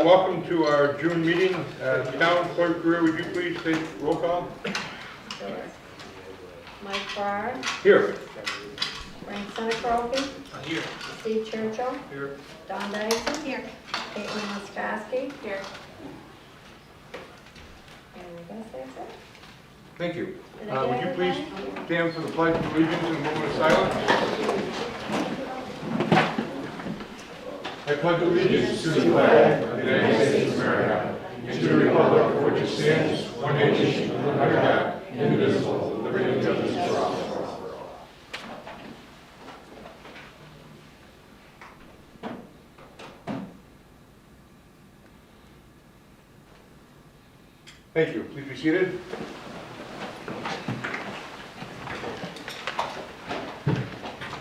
welcome to our June meeting. Town Clerk Greer, would you please take roll call? Sure. Mike Farr, Here. Frank Seneca, Here. Steve Churchill, Here. Don Dyson. Here. Caitlin Moskowski. Here. And I guess that's it. Thank you. Did I Would get you please everybody? stand for the Pledge of Allegiance and a moment of silence? I pledge allegiance to the flag of the United States of America and to the republic for which it stands, one nation, under God, indivisible, with liberty and justice for all. Thank you. Please be seated.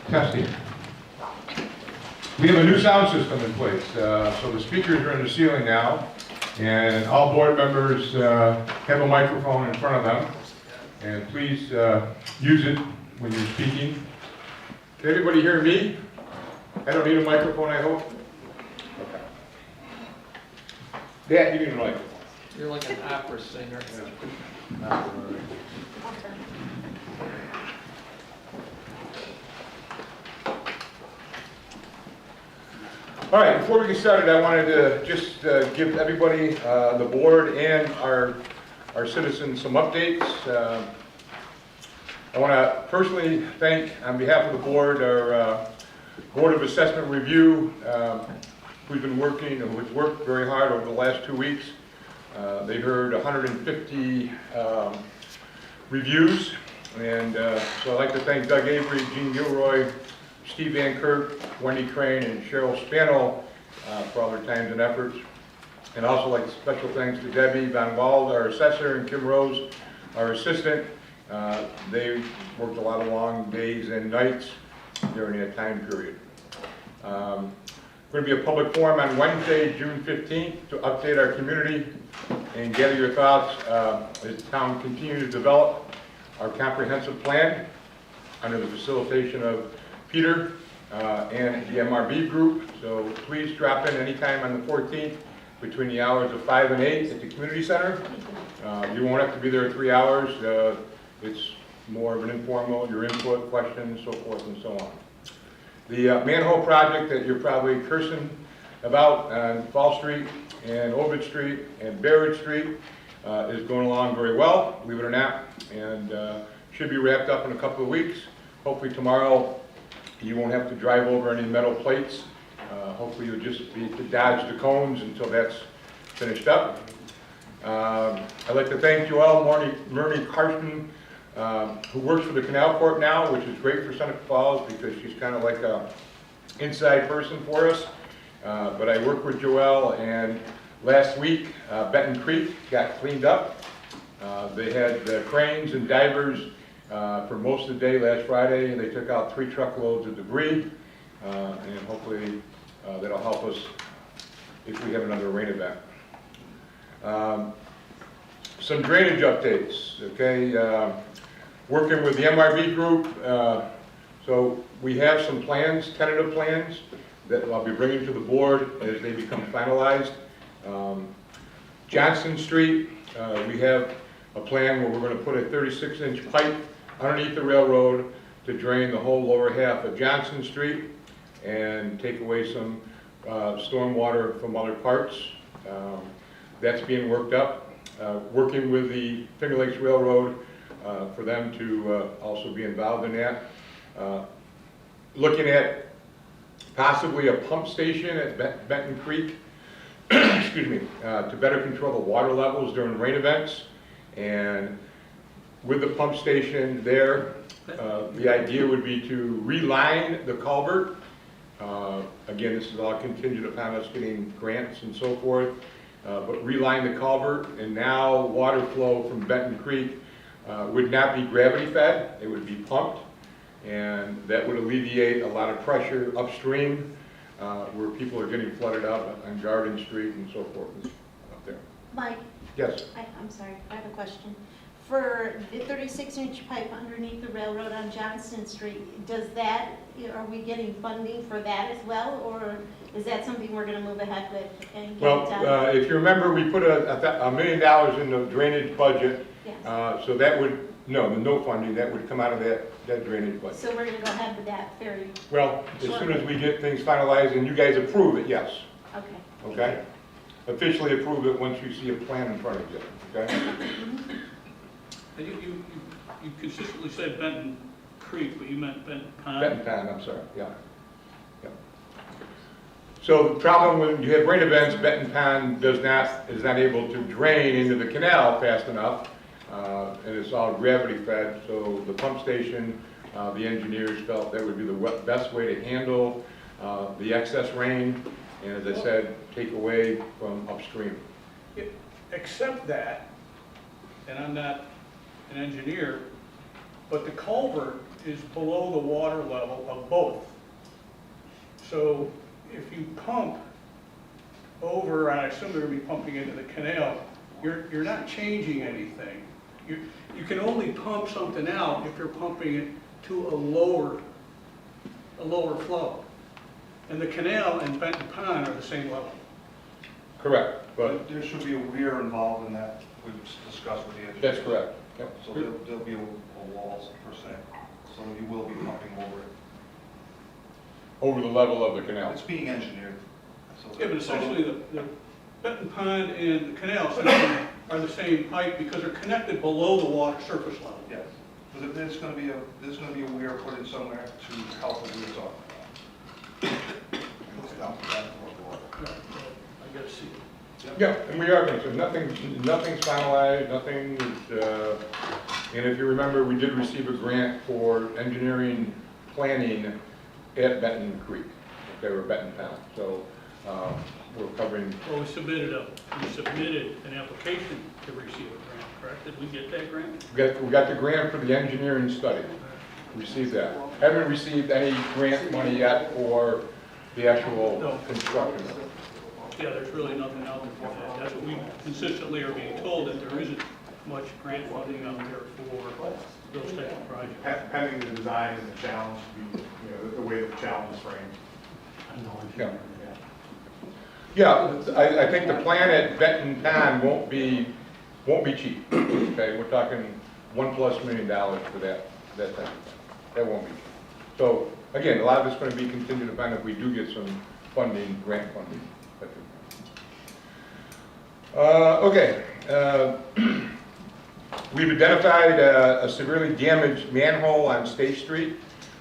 Testing. We have a new sound system in place, so the speakers are in the ceiling now, and all board members have a microphone in front of them, and please use it when you're speaking. Can everybody hear me? I don't need a microphone, I hope? Okay. Dad, you need a microphone. You're like an opera singer. All right, before we get started, I wanted to just give everybody, the board and our citizens some updates. I want to personally thank, on behalf of the board, our Board of Assessment Review, who's been working, and who's worked very hard over the last 2 weeks. They heard 150 reviews, and so I'd like to thank Doug Avery, Gene Gilroy, Steve Van Kirk, Wendy Crane, and Cheryl Spano for all their times and efforts. And also like special thanks to Debbie Van Wald, our assessor, and Kim Rose, our assistant. They worked a lot of long days and nights during that time period. Going to be a public forum on Wednesday, June 15th, to update our community and gather your thoughts as the town continues to develop our comprehensive plan under the facilitation of Peter and the MRB group. So please drop in anytime on the 14th between the hours of 5 and 8 at the community center. You won't have to be there 3 hours. It's more of an informal, your input, questions, so forth and so on. The manhole project that you're probably cursing about on Fall Street and Ovid Street and Barrett Street is going along very well, believe it or not, and should be wrapped up in a couple of weeks. Hopefully tomorrow you won't have to drive over any metal plates. Hopefully you'll just be to dodge the cones until that's finished up. I'd like to thank Joelle Murney Carson, who works for the Canal Corp now, which is great for Seneca Falls because she's kind of like a inside person for us. But I worked with Joelle, and last week Benton Creek got cleaned up. They had cranes and divers for most of the day last Friday, and they took out 3 truckloads of debris, and hopefully that'll help us if we have another rain event. Some drainage updates, okay? Working with the MRB group, so we have some plans, tentative plans, that I'll be bringing to the board as they become finalized. Johnson Street, we have a plan where we're going to put a 36-inch pipe underneath the railroad to drain the whole lower half of Johnson Street and take away some storm water from other parts. That's being worked up. Working with the Finger Lakes Railroad for them to also be involved in that. Looking at possibly a pump station at Benton Creek, excuse me, to better control the water levels during rain events. And with the pump station there, the idea would be to reline the culvert. Again, this is all contingent upon us getting grants and so forth, but reline the culvert, and now water flow from Benton Creek would not be gravity fed, it would be pumped, and that would alleviate a lot of pressure upstream where people are getting flooded up on Garden Street and so forth up there. Mike? Yes? I'm sorry, I have a question. For the 36-inch pipe underneath the railroad on Johnston Street, does that, are we getting funding for that as well, or Is that something we're gonna move ahead with and get Well, it done? if you remember, we put $1 million in the drainage budget, Yes. so that would, no funding, that would come out of that drainage budget. So we're gonna go ahead with that very, Well, as soon as we get things finalized and you guys approve it, yes, okay. okay? Officially approve it once you see a plan in front of you, okay? And you consistently said Benton Creek, but you meant Benton Pond? Benton Pond, I'm sorry, yeah. Yeah. So the problem when you have rain events, Benton Pond is not able to drain into the canal fast enough, and it's all gravity fed, so the pump station, the engineers felt that would be the best way to handle the excess rain, and as I said, take away from upstream. Except that, and I'm not an engineer, but the culvert is below the water level of both. So if you pump over, and I assume they're going to be pumping into the canal, you're not changing anything. You can only pump something out if you're pumping it to a lower flow. And the canal and Benton Pond are the same level. Correct, but But there should be a weir involved in that, we've discussed with the engineer. that's correct. Yep. So there'll be a wall per se, so you will be pumping over it. Over the level of the canal. It's being engineered. So Yeah, but essentially the Benton Pond and the canal essentially are the same height because they're connected below the water surface level. Yes, but there's gonna be a weir put in somewhere to help the weir talk. It's down to that water. Right, so I gotta see it. Yeah, and we are going to, nothing's finalized, nothing is, and if you remember, we did receive a grant for engineering planning at Benton Creek, okay, or Benton Pond, so, we're covering, Well, we submitted an application to receive a grant, correct? Did we get that grant? we got the grant for the engineering study, received that. Haven't received any grant money yet for the actual No. construction. Yeah, there's really nothing out there for that. That's what we consistently are being told, that there isn't much grant funding out there for those type of projects. Pending the design and the challenge, the way the challenge is framed. Yeah. Yeah, I think the plan at Benton Pond won't be cheap, okay? We're talking $1+ million for that type of thing. That won't be cheap. So, again, a lot of it's gonna be contingent upon if we do get some funding, grant funding. Okay. We've identified a severely damaged manhole on State Street.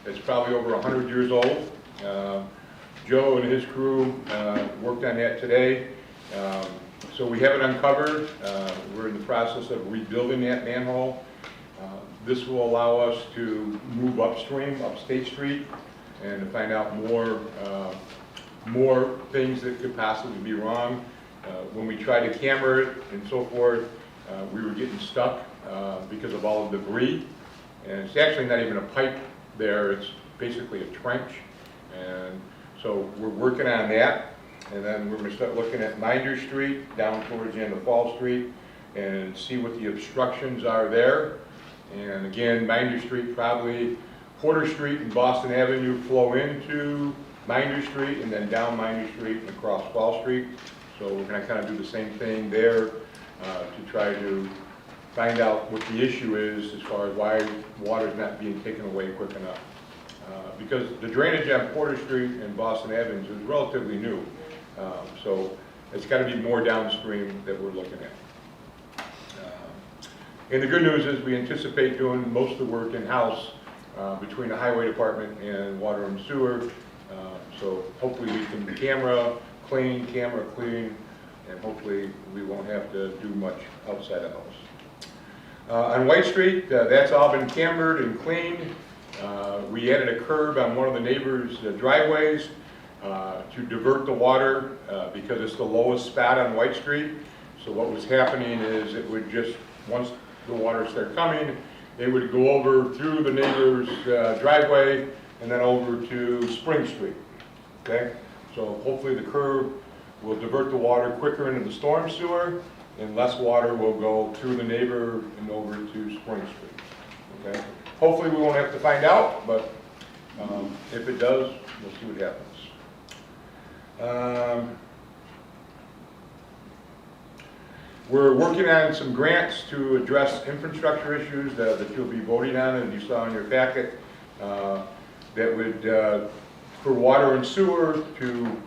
It's probably over 100 years old. Joe and his crew worked on that today. So we have it uncovered. We're in the process of rebuilding that manhole. This will allow us to move upstream, up State Street, and to find out more things that could possibly be wrong. When we tried to camera it and so forth, we were getting stuck because of all the debris. And it's actually not even a pipe there, it's basically a trench. And so we're working on that. And then we're going to start looking at Minder Street down towards the end of Fall Street and see what the obstructions are there. And again, Minder Street, probably Porter Street and Boston Avenue flow into Minder Street and then down Minder Street and across Fall Street. So we're going to kind of do the same thing there to try to find out what the issue is as far as why water is not being taken away quick enough. Because the drainage on Porter Street and Boston Avenue is relatively new. So it's got to be more downstream that we're looking at. And the good news is we anticipate doing most of the work in-house between the highway department and water and sewer. So hopefully we can camera clean, and hopefully we won't have to do much outside the house. On White Street, that's all been cambered and cleaned. We added a curb on one of the neighbors' driveways to divert the water because it's the lowest spot on White Street. So what was happening is it would just, once the water started coming, it would go over through the neighbor's driveway and then over to Spring Street, okay? So hopefully the curb will divert the water quicker into the storm sewer and less water will go through the neighbor and over to Spring Street, okay? Hopefully we won't have to find out, but if it does, we'll see what happens. We're working on some grants to address infrastructure issues that you'll be voting on, and you saw in your packet, that would, for water and sewer, to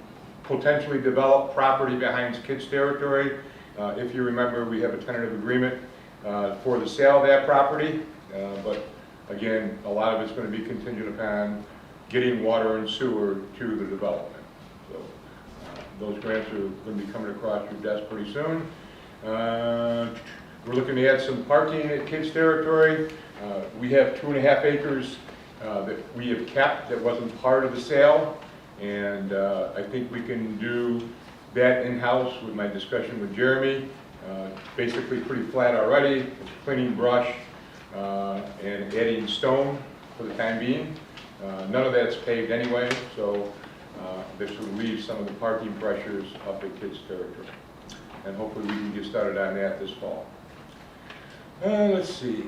potentially develop property behind kids' territory. If you remember, we have a tentative agreement for the sale of that property, but again, a lot of it's going to be contingent upon getting water and sewer to the development. So those grants are going to be coming across your desk pretty soon. We're looking to add some parking at kids' territory. We have 2.5 acres that we have kept that wasn't part of the sale, and I think we can do that in-house with my discussion with Jeremy. Basically pretty flat already. It's cleaning brush and adding stone for the time being. None of that's paved anyway, so this will relieve some of the parking pressures up at kids' territory. And hopefully we can get started on that this fall. Let's see.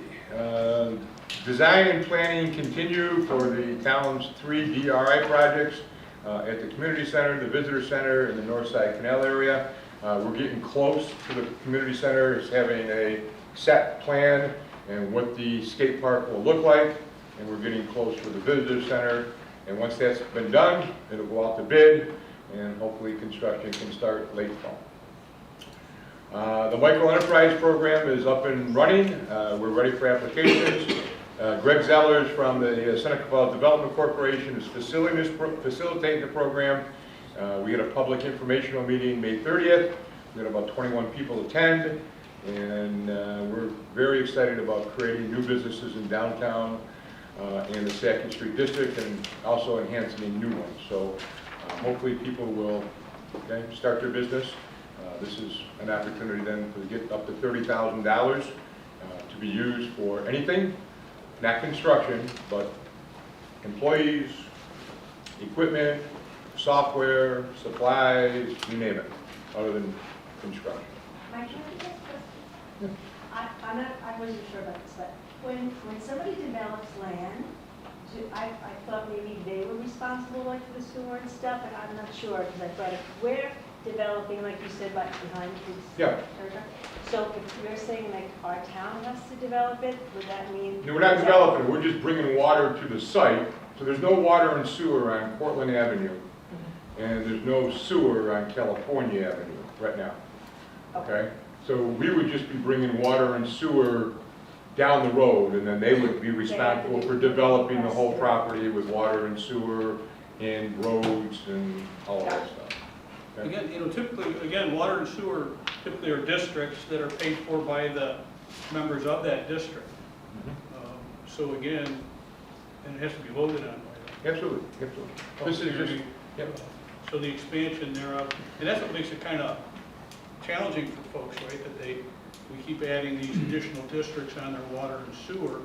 Design and planning continue for the town's 3 DRI projects at the community center, the visitor center, and the North Side Canal area. We're getting close to the community center. It's having a set plan and what the skate park will look like, and we're getting close for the visitor center. And once that's been done, it'll go out to bid, and hopefully construction can start late fall. The micro enterprise program is up and running. We're ready for applications. Greg Zellers from the Seneca Development Corporation is facilitating the program. We had a public informational meeting May 30th. We had about 21 people attend, and we're very excited about creating new businesses in downtown and the 2nd Street District, and also enhancing new ones. So hopefully people will start their business. This is an opportunity then to get up to $30,000 to be used for anything, not construction, but employees, equipment, software, supplies, you name it, other than construction. Mike, can I ask a question? I wasn't sure about this, but when somebody develops land, I thought maybe they were responsible like for the sewer and stuff, and I'm not sure, because I thought if we're developing, like you said, like behind kids' Yeah. territory. So if you're saying like our town has to develop it, would that mean? No, we're not developing it, we're just bringing water to the site. So there's no water and sewer on Portland Avenue, and there's no sewer on California Avenue right now. Okay? So we would just be bringing water and sewer down the road, and then they would be responsible for developing the whole property with water and sewer and roads and all of that stuff. Okay? Again, typically, again, water and sewer typically are districts that are paid for by the members of that district. So again, and it has to be voted on by them. Absolutely, absolutely. This is just, yep. So the expansion thereof, and that's what makes it kind of challenging for folks, right? That we keep adding these additional districts on their water and sewer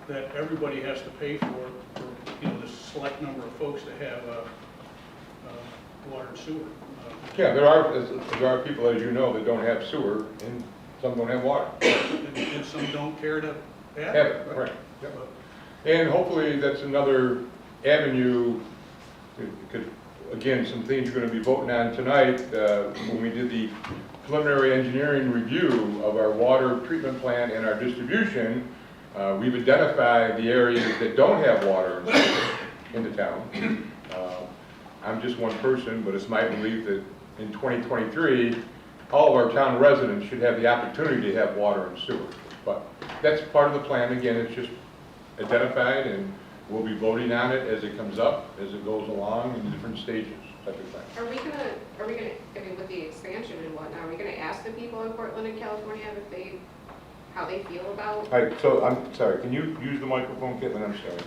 that everybody has to pay for this select number of folks that have water and sewer. Yeah, there are people, as you know, that don't have sewer, and some don't have water. And some don't care to have Have it. it, right. Yep. And hopefully that's another avenue, because again, some things you're going to be voting on tonight. When we did the preliminary engineering review of our water treatment plant and our distribution, we've identified the areas that don't have water in the town. I'm just one person, but it's my belief that in 2023, all of our town residents should have the opportunity to have water and sewer. But that's part of the plan. Again, it's just identified, and we'll be voting on it as it comes up, as it goes along in different stages, type of thing. Are we gonna, I mean, with the expansion and whatnot, are we gonna ask the people in Portland and California how they feel about? All right, so I'm sorry, can you use the microphone, Caitlin? I'm sorry.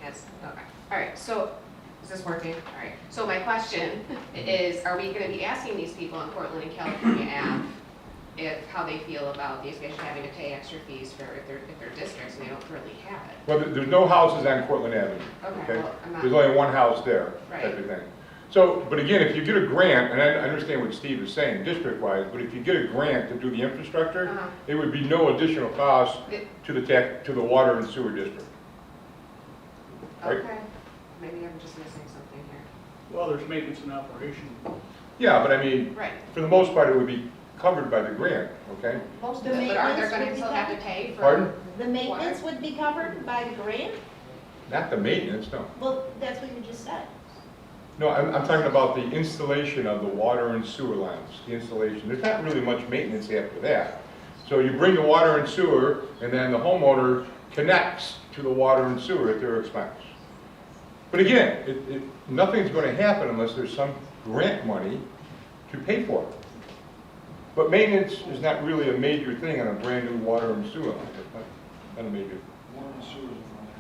Yes, okay. All right, so, is this working? All right. So my question is, are we gonna be asking these people in Portland and California how they feel about the expansion, having to pay extra fees for if they're districts and they don't currently have it? Well, there's no houses on Cortland Avenue. Okay, well, I'm not. There's only one house there, type Right. of thing. So, but again, if you get a grant, and I understand what Steve is saying, district-wise, but if you get a grant to do the infrastructure, Uh-huh. it would be no additional cost It- to the water and sewer district. right? Okay, maybe I'm just missing something here. Well, there's maintenance and operation. Yeah, but I mean, Right, for the most part, it would be covered by the grant, okay? most The of it, but aren't they maintenance gonna would be still have to covered? pay for? Pardon? The maintenance would be covered by the grant? Not the maintenance, no. Well, that's what you just said. No, I'm talking about the installation of the water and sewer lines, the installation. There's not really much maintenance after that. So you bring the water and sewer, and then the homeowner connects to the water and sewer at their expense. But again, nothing's going to happen unless there's some grant money to pay for it. But maintenance is not really a major thing on a brand-new water and sewer line. It's not a major.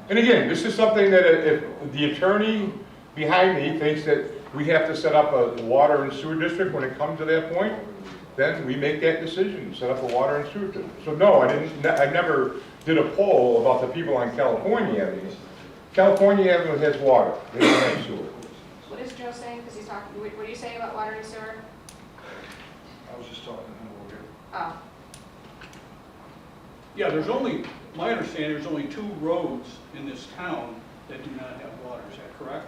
And again, this is something that if the attorney behind me thinks that we have to set up a water and sewer district when it comes to that point, then we make that decision, set up a water and sewer district. So no, I never did a poll about the people on California Avenue. California Avenue has water, they don't have sewer. What is Joe saying, because he's talking, what are you saying about water and sewer? I was just talking to him over here. Oh, Yeah, my understanding, there's only 2 roads in this town that do not have water, is that correct?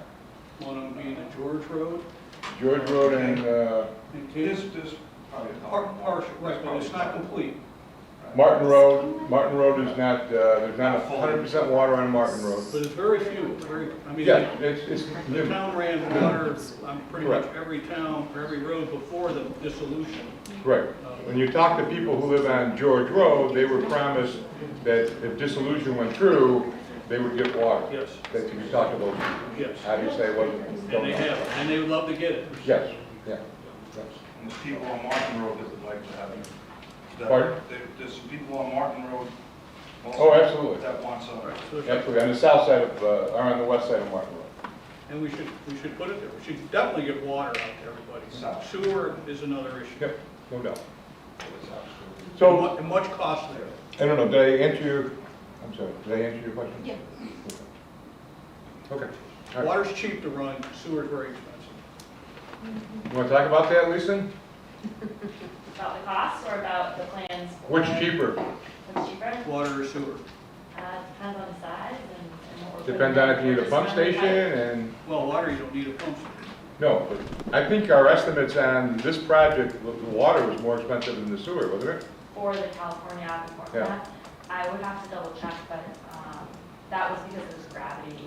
One of them being the George Road. George Road and And This, Kansas. probably. Partial, right, but it's not complete. Martin Road. Martin Road is not, there's not 100% water on Martin Road. But it's very few, I mean, Yeah, it's the limited. town ran water on pretty much Correct. every town, or every road before the dissolution. Right. When you talk to people who live on George Road, they were promised that if dissolution went through, they would get water. Yes, That you talked about, yes. obviously, it wasn't. And they have, and they would love to get it. Yes, yeah. Yes. And there's people on Martin Road that would like to have it. Pardon? There's some people on Martin Road. also Oh, absolutely. That want some. So it's- Absolutely, on the south side of, or on the west side of Martin Road. And we should put it there. We should definitely get water out to everybody. Sewer is another issue. Yep, no doubt. And So, and much costlier. I don't know, did I answer your, I'm sorry, did I answer your question? Yeah. Okay. All right. Water's cheap to run, sewer's very expensive. You want to talk about that, Lisa? About the cost or about the plans? Which cheaper? What's cheaper? Water or sewer. Depends on the size and what we're. putting Depends on in. if you need a Just pump run the station pipe. and, Well, water, you don't need a pump station. no, but I think our estimates on this project, the water was more expensive than the sewer, wasn't it? For the California Avenue Yeah. format. I would have to double check, but that was because it was gravity.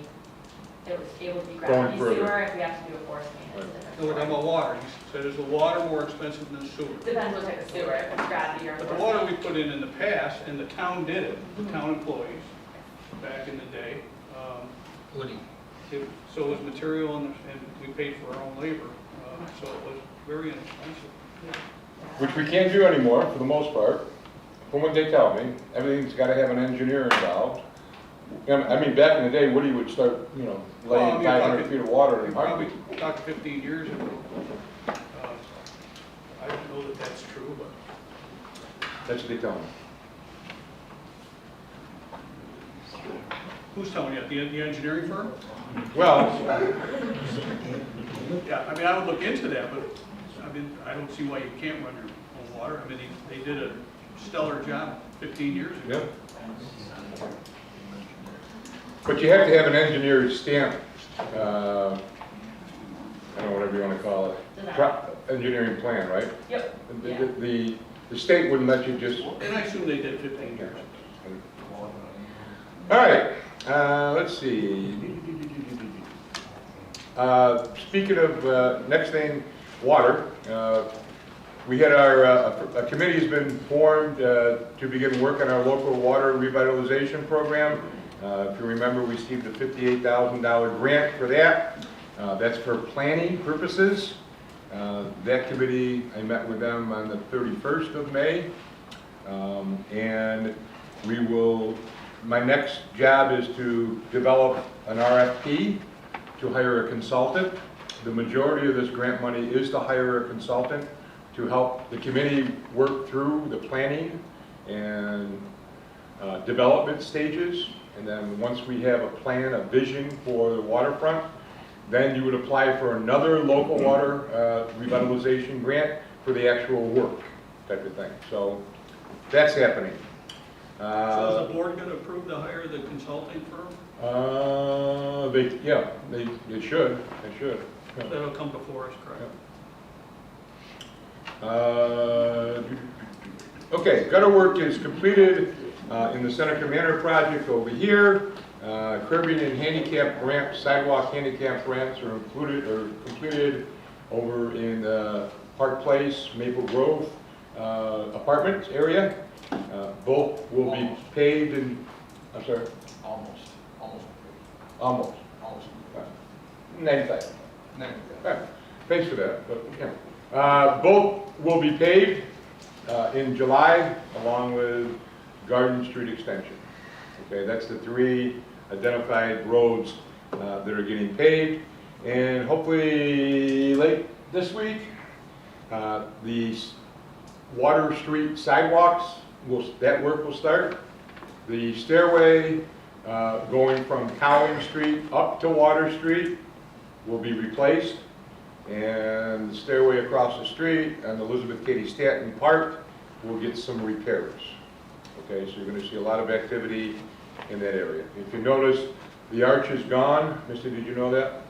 It was able to be Going gravity further. sewer if we have to do a force main. it's a different No, we're talking story. about water. You said, is the water more expensive than sewer? Depends what type of sewer, if it's gravity or. But the force water main. we put in the past, and the town did it, the town employees, back in the day. Woody. So it was material and we paid for our own labor, so it was very inexpensive. Which we can't do anymore, for the most part. From what they tell me, everything's got to have an engineer involved. I mean, back in the day, Woody would start, Well, laying you're 500 talking- feet of water We in probably heartbeat. talked 15 years ago. I don't know that that's true, but That's what they tell me. who's telling you? The engineering firm? Well, Yeah, I mean, I would look into that, but, I mean, I don't see why you can't run your own water. I mean, they did a stellar job 15 years ago. yeah. But you have to have an engineer's stamp, I don't know, whatever you want to call it. Engineering plan, right? Yep. The state wouldn't let you just. And I assume they did 15 years. All right, let's see. Speaking of, next thing, water. We had a committee has been formed to begin work on our local water revitalization program. If you remember, we received a $58,000 grant for that. That's for planning purposes. That committee, I met with them on the 31st of May. And we will, my next job is to develop an RFP to hire a consultant. The majority of this grant money is to hire a consultant to help the committee work through the planning and development stages. And then once we have a plan, a vision for the waterfront, then you would apply for another local water revitalization grant for the actual work type of thing. So that's happening. So is the board gonna approve to hire the consulting firm? They should, yeah. That'll come before us, correct? Okay, gutter work is completed in the Seneca Manor project over here. Curbing and handicap ramps, sidewalk handicap ramps are completed over in Park Place, Maple Grove apartment area. Both will be paved in, I'm sorry? Almost. 95. Thanks for that, but, yeah. Both will be paved in July, along with Garden Street Extension. Okay, that's the 3 identified roads that are getting paved. And hopefully late this week, the Water Street sidewalks, that work will start. The stairway going from Cowling Street up to Water Street will be replaced. And the stairway across the street on Elizabeth Cady Stanton Park will get some repairs. Okay, so you're going to see a lot of activity in that area. If you notice, the arch is gone. Misty, did you know that?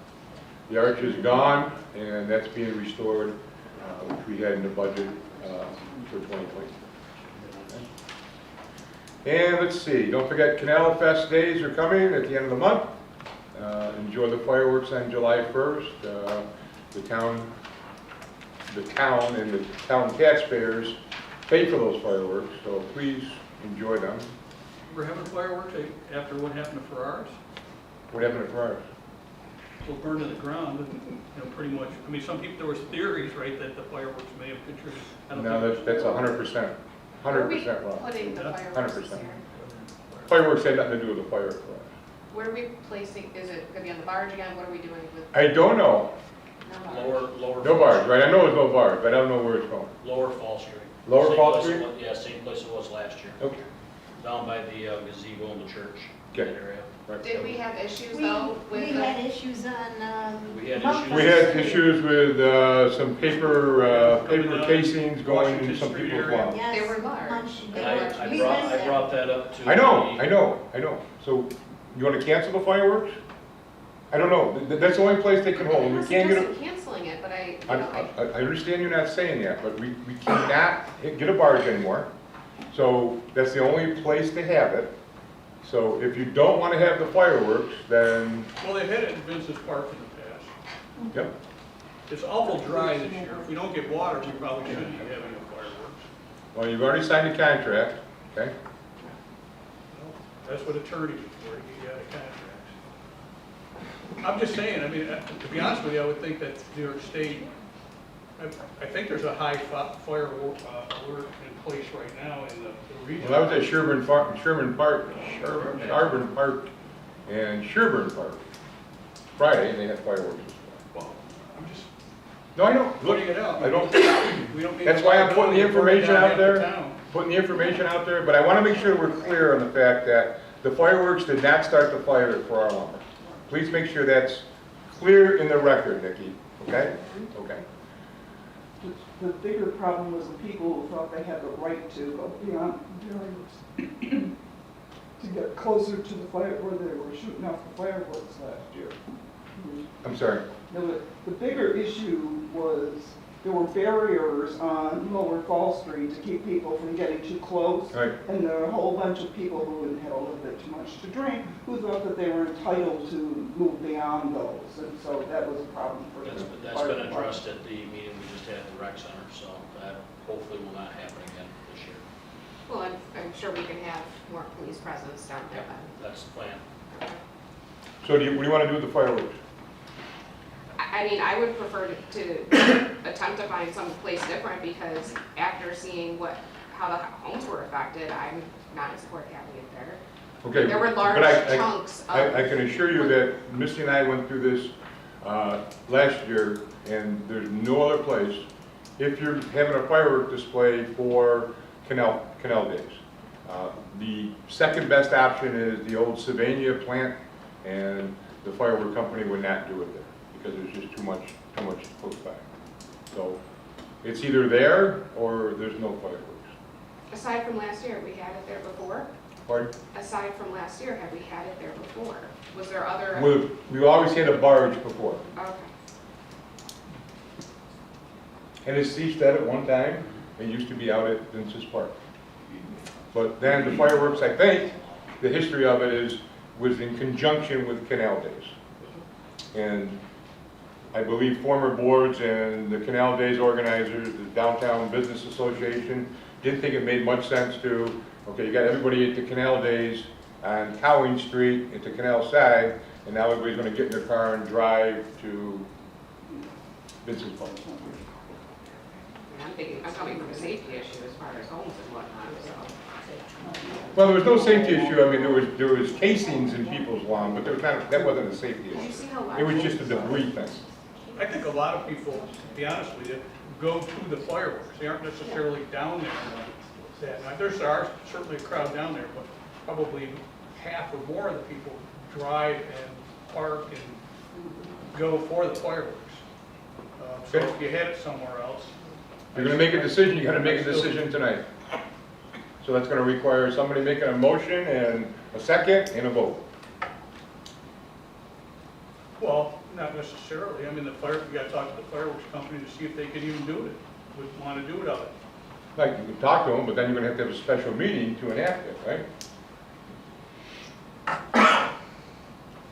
The arch is gone, and that's being restored, which we had in the budget for 2020. And let's see, don't forget Canal Fest days are coming at the end of the month. Enjoy the fireworks on July 1st. The town and the town taxpayers pay for those fireworks, so please enjoy them. We're having fireworks after what happened to Ferraris? What happened to Ferraris? Will burn to the ground, and pretty much, I mean, some people, there was theories, right, that the fireworks may have contributed. I don't No, think that's it was- 100%, 100% wrong. Putting the Yeah. fireworks 100%. here. Fireworks had nothing to do with the fire. Where are we placing, is it gonna be on the barge again? What are we doing with? I don't know. No barge? Lower. No barge, right? I know there's no barge, but I don't know where it's going. Lower Fall Street. Lower Same Fall place it Street? was- Yeah, same place it was last year, Okay. down by the gazebo in the church, Okay. that area. Right. Did we have issues We though with we the? had issues on, We had Mount issues. We had issues with some paper casings going in Washington some Street people's area. lawns. yes. They were large. They And were- I we brought, missed I that. brought that up to. I know. So, you want to cancel the fireworks? I don't know. That's the only place they can hold. I'm We not can't get suggesting canceling it, but I understand you're not saying that, but we cannot get a barge anymore. So that's the only place to have it. So if you don't want to have the fireworks, then, Well, they've had it in Vincent's Park in the past. yep. It's awful dry this year. If we don't get water, we probably shouldn't be having the fireworks. Well, you've already signed a contract, okay? That's what attorneys for, you got a contract. I'm just saying, I mean, to be honest with you, I would think that New York State, I think there's a high fire alert in place right now in the region. Well, I was at Sherburne Park, and Sherburne Park Friday, and they had fireworks. Well, I'm just No, I know. Look, putting it out. I don't, We don't need that's why I'm putting the to burn information down out half the there. town. Putting the information out there, but I want to make sure we're clear on the fact that the fireworks did not start the fire at Farrar Lumber. Please make sure that's clear in the record, Nikki, okay? Okay. The bigger problem was the people who thought they had the right to go beyond barriers to get closer to the fire, where they were shooting off the fireworks last year. I'm sorry. The bigger issue was there were barriers on Lower Fall Street to keep people from getting too close. Right. And there were a whole bunch of people who had had a little bit too much to drink, who thought that they were entitled to move beyond those. And so that was a problem for That's the that's fire been department. addressed at the meeting we just had at the rec center, so that hopefully will not happen again this year. Well, I'm sure we can have more police presence down there then. That's the plan. So what do you want to do with the fireworks? I mean, I would prefer to attempt to find some place different because after seeing how the homes were affected, I'm not in support of having it there. Okay. There were large but I- chunks of. I can assure you that Misty and I went through this last year, and there's no other place. If you're having a firework display for Canal Days, the second best option is the old Sylvania plant, and the firework company would not do it there because there's just too much close by. So it's either there or there's no fireworks. Aside from last year, have we had it there before? Pardon? Aside from last year, have we had it there before? Was there other? We always had a barge before. Okay. And as Steve said at one time, it used to be out at Vince's Park. But then the fireworks, I think, the history of it was in conjunction with Canal Days. And I believe former boards and the Canal Days organizers, the Downtown Business Association, didn't think it made much sense to, okay, you got everybody at the Canal Days on Cowing Street at the canal side, and now everybody's gonna get in their car and drive to Vince's Park. I'm coming from a safety issue as far as homes and whatnot, so. Well, there was no safety issue. I mean, there was casings in people's lawn, but there was not, that wasn't a safety Did you issue. see how large? It was just a debris thing. I think a lot of people, to be honest with you, go to the fireworks. They aren't necessarily down there that night. There's certainly a crowd down there, but probably half or more of the people drive and park and go for the fireworks. So if you had it somewhere else. You're gonna make a decision, you gotta make a decision tonight. So that's gonna require somebody making a motion and a second and a vote. Well, not necessarily. I mean, you gotta talk to the fireworks company to see if they can even do it, would wanna do it of it. Like, you can talk to them, but then you're gonna have to have a special meeting to enact it, right?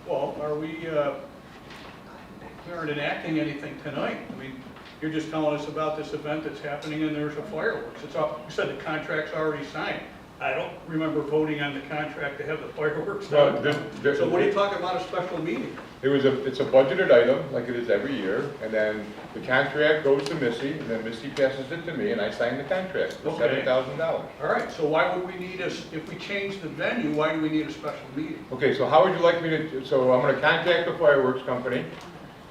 Well, we aren't enacting anything tonight. I mean, you're just telling us about this event that's happening and there's a fireworks. It's all, you said the contract's already signed. I don't remember voting on the contract to have the fireworks Well, done. this- So what are you talking about, a special meeting? It's a budgeted item, like it is every year, and then the contract goes to Missy, and then Missy passes it to me, and I sign the contract for Okay. $7,000. All right, so why would we need if we change the venue, why do we need a special meeting? Okay, so how would you like me to, so I'm gonna contact the fireworks company,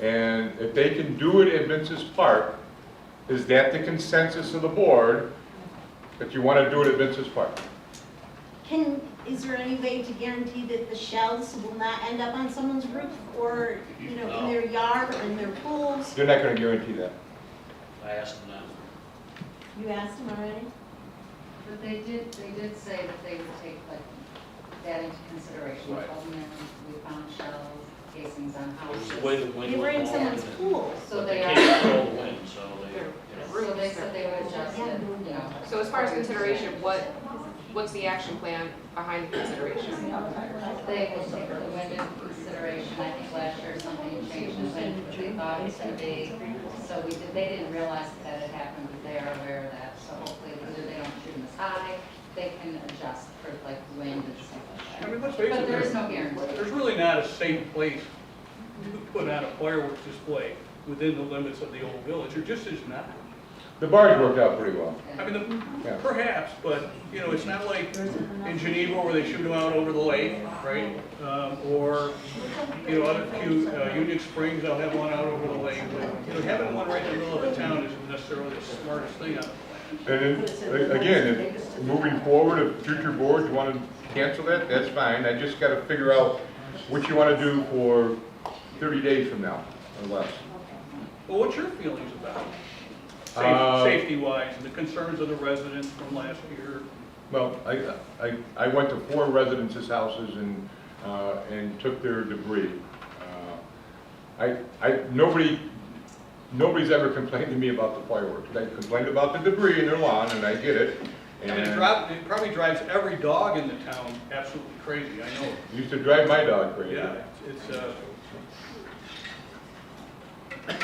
and if they can do it at Vince's Park, is that the consensus of the board, that you wanna do it at Vince's Park? Is there any way to guarantee that the shells will not end up on someone's roof or, in their yard or in their pools? They're not gonna guarantee that. I asked them that. You asked them already? But they did say that they would take like that into consideration. Right. Ultimately, we found shells, casings on It was houses. the way the wind They was were in blowing. someone's pool. So But they they are, can't control the wind, so so they said they would adjust it, So as far as consideration, what's the action plan behind the consideration? They will take the wind into consideration. I think last year something changed in wind, what they thought it was gonna be. So they didn't realize that had happened, but they are aware of that. So hopefully either they don't shoot them as high, they can adjust for like wind and stuff like I that. mean, let's face But it, there is no guarantee. there's really not a safe place to put on a fireworks display within the limits of the old village. There just is not. The barge worked out pretty well. I mean, Yeah. perhaps, but, it's not like in Geneva where they shoot them out over the lake, right? Or, other Union Springs, they'll have one out over the lake. But, having one right in the middle of the town isn't necessarily the smartest thing on the planet. And then, again, if moving forward, if future boards want to cancel that, that's fine. I just got to figure out what you want to do for 30 days from now, or less. Well, what's your feelings about it? Safety-wise, and the concerns of the residents from last year? Well, I went to 4 residents' houses and took their debris. Nobody's ever complained to me about the fireworks. They complained about the debris in their lawn, and I get it. I mean, it probably drives every dog in the town absolutely crazy, I know. It used to drive my dog crazy. Yeah, it's,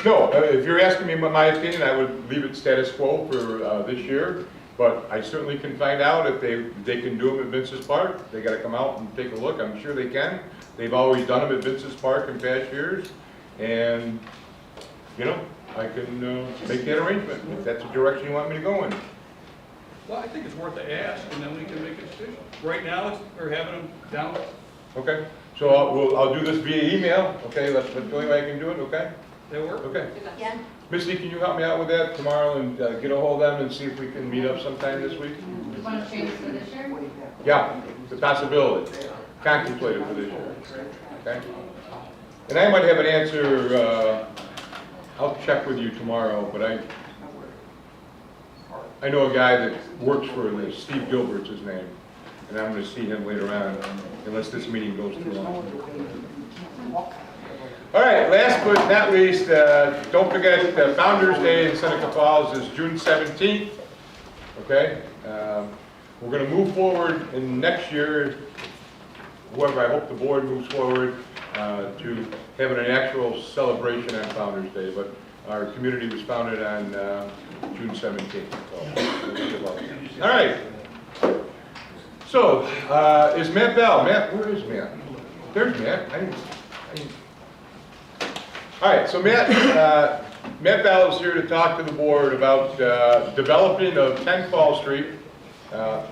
No, if you're asking me my opinion, I would leave it status quo for this year, but I certainly can find out if they can do them at Vince's Park. They gotta come out and take a look, I'm sure they can. They've always done them at Vince's Park in past years, and, I can make that arrangement, if that's the direction you want me to go in. well, I think it's worth a ask, and then we can make a decision. Right now, we're having them down. Okay, so I'll do this via email, okay, that's the only way I can do it, okay? That work? Okay. Yeah. Misty, can you help me out with that tomorrow and get a hold of them and see if we can meet up sometime this week? You want to change it for this year? Yeah, it's a possibility, contemplated for this year, okay? And I might have an answer, I'll check with you tomorrow, but I know a guy that works for the, Steve Gilbert's his name, and I'm gonna see him later on, unless this meeting goes too long. All right, last but not least, don't forget that Founder's Day in Seneca Falls is June 17th, okay? We're gonna move forward in next year, however, I hope the board moves forward to having an actual celebration on Founder's Day, but our community was founded on June 17th. So, all right. So, is Matt Bell? Matt, where is Matt? There's Matt. All right, so Matt Bell is here to talk to the board about developing of 10 Fall Street.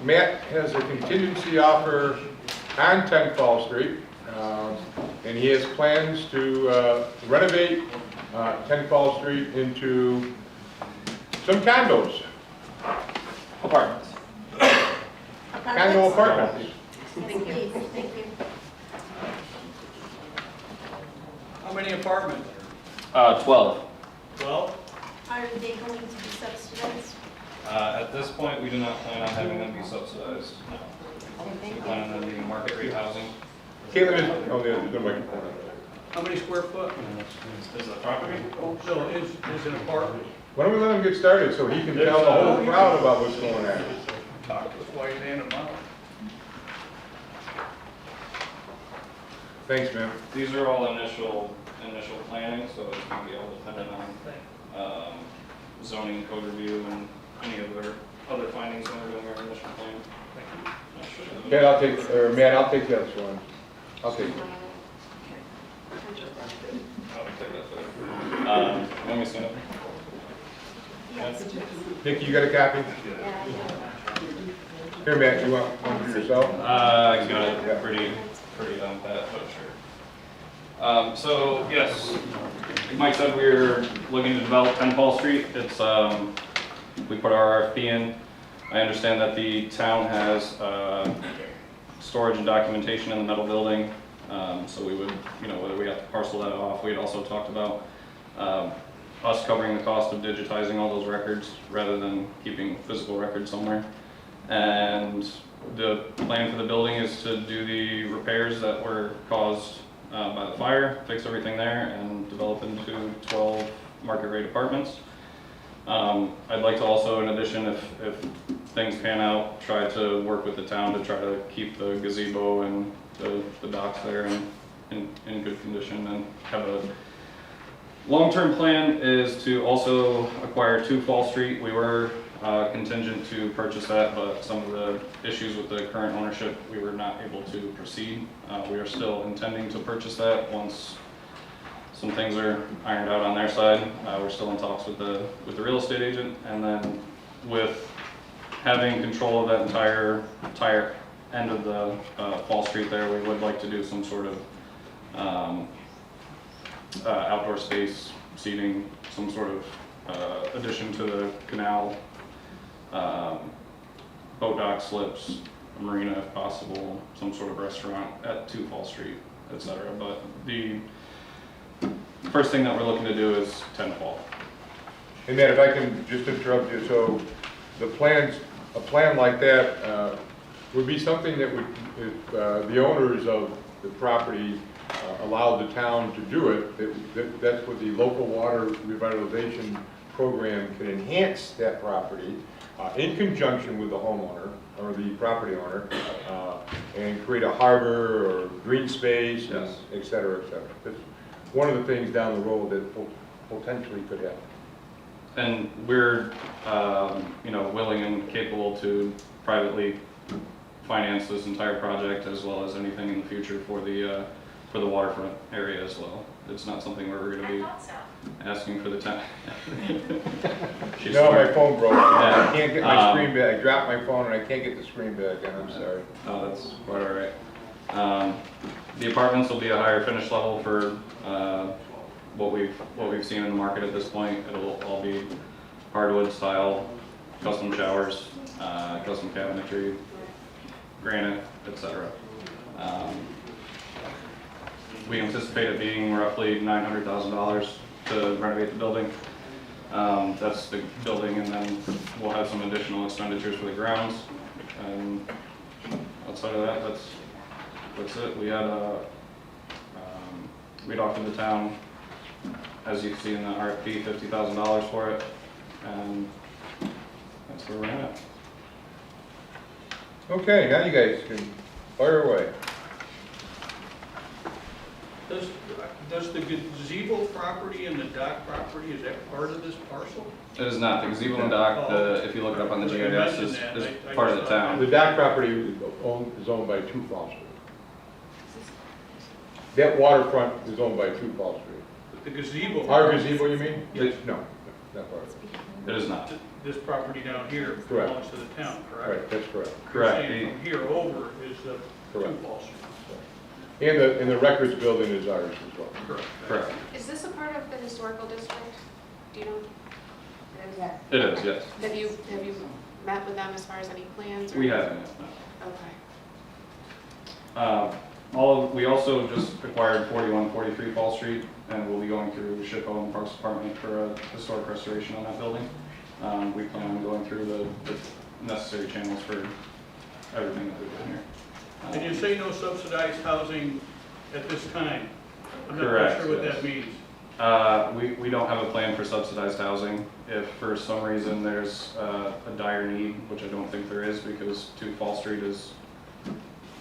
Matt has a contingency offer on 10 Fall Street, and he has plans to renovate 10 Fall Street into some condos. Apartments. Condo apartments. Thank you. How many apartments? 12. 12? Are they going to be subsidized? At this point, we do not plan on having them be subsidized. We plan on them being market rate housing. Caitlin is, oh, there's the microphone. How many square foot? Is the property? No, is an apartment. Why don't we let him get started so he can tell the whole crowd about what's going on? Talk to us while you're in about. Thanks, man. These are all initial planning, so it's going to be all dependent on zoning, code review, and any of their other findings when we're doing our initial plan. Matt, I'll take the other one. I'll take it. Let me see it. Nikki, you got a copy? Here, Matt, you want one for yourself? I got it pretty done pat, but sure. So yes, Mike said we were looking to develop 10 Paul Street. It's we put our RFP in. I understand that the town has storage and documentation in the metal building. So we would, whether we have to parcel that off. We had also talked about us covering the cost of digitizing all those records rather than keeping physical records somewhere. And the plan for the building is to do the repairs that were caused by the fire, fix everything there, and develop into 12 market rate apartments. I'd like to also, in addition, if things pan out, try to work with the town to try to keep the gazebo and the docks there in good condition, and have a long-term plan is to also acquire 2 Fall Street. We were contingent to purchase that, but some of the issues with the current ownership, we were not able to proceed. We are still intending to purchase that once some things are ironed out on their side. We're still in talks with the real estate agent, and then with having control of that entire end of the Fall Street there, we would like to do some sort of outdoor space, seating, some sort of addition to the canal, boat dock slips, a marina if possible, some sort of restaurant at 2 Fall Street, etc. But the first thing that we're looking to do is 10 Fall. Hey, Matt, if I can just interrupt you, so a plan like that would be something that would, if the owners of the property allowed the town to do it, that's what the local water revitalization program can enhance that property in conjunction with the homeowner or the property owner and create a harbor or green space, and et cetera, et cetera. That's one of the things down the road that potentially could happen. And we're, willing and capable to privately finance this entire project, as well as anything in the future for the waterfront area as well. It's not something where we're going to be asking for the town. No, my phone broke. Yeah. I can't get my screen back. I dropped my phone and I can't get the screen back, and I'm sorry. No, that's quite all right. The apartments will be a higher finish level for what we've seen in the market at this point. It'll all be hardwood style, custom showers, custom cabinetry, granite, etc. We anticipate it being roughly $900,000 to renovate the building. That's the building, and then we'll have some additional expenditures for the grounds. And outside of that, that's it. We had we'd offered the town, as you can see in the RFP, $50,000 for it, and that's where we're at. Okay, now you guys can fire away. Does the gazebo property and the dock property, is that part of this parcel? It is not. The gazebo and dock, if you look it up on the GIS, is part of the The town. dock property is owned by 2 Fall Street. That waterfront is owned by 2 Fall Street. But the gazebo. Our gazebo, you mean? No, not part of it. It is not. This property down here Correct. belongs to the town, correct? Right, that's correct. Correct. You're saying from here over is the Correct. 2 Fall Street. And the records building is ours as well. Correct. Correct. Is this a part of the historical district? Do you know? Yes. It is, yes. Have you met with them as far as any plans? Or? We haven't, no. Okay. We also just acquired 4143 Fall Street, and we'll be going through SHPO and Parks Department for a historic restoration on that building. We plan on going through the necessary channels for everything that we've done here. And you say no subsidized housing at this time? I'm not Correct, sure what yes. that means. We don't have a plan for subsidized housing. If for some reason there's a dire need, which I don't think there is because 2 Fall Street is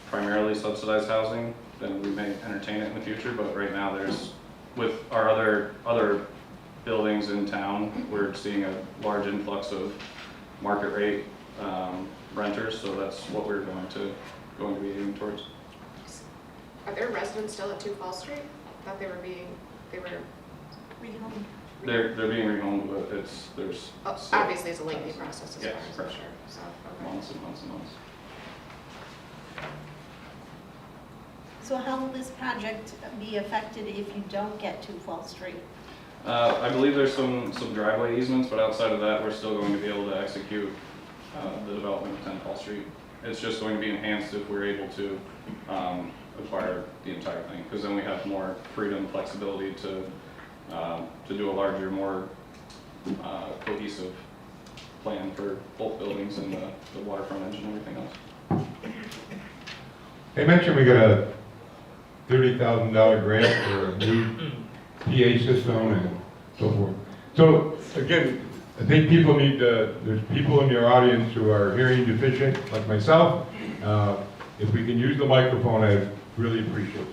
primarily subsidized housing, then we may entertain it in the future, but right now with our other buildings in town, we're seeing a large influx of market rate renters, so that's what we're going to be aiming towards. Are there residents still at 2 Fall Street? I thought they were Rehomed. They're being rehomed, but there's obviously it's a lengthy process as Yes, far as I'm correct. sure. So, okay. months and months and months. So how will this project be affected if you don't get to Fall Street? I believe there's some driveway easements, but outside of that, we're still going to be able to execute the development of 10 Fall Street. It's just going to be enhanced if we're able to acquire the entire thing, because then we have more freedom and flexibility to do a larger, more cohesive plan for both buildings and the waterfront edge and everything else. They mentioned we got a $30,000 grant for a new PA system and so forth. So again, I think people need to, there's people in your audience who are hearing deficient, like myself. If we can use the microphone, I'd really appreciate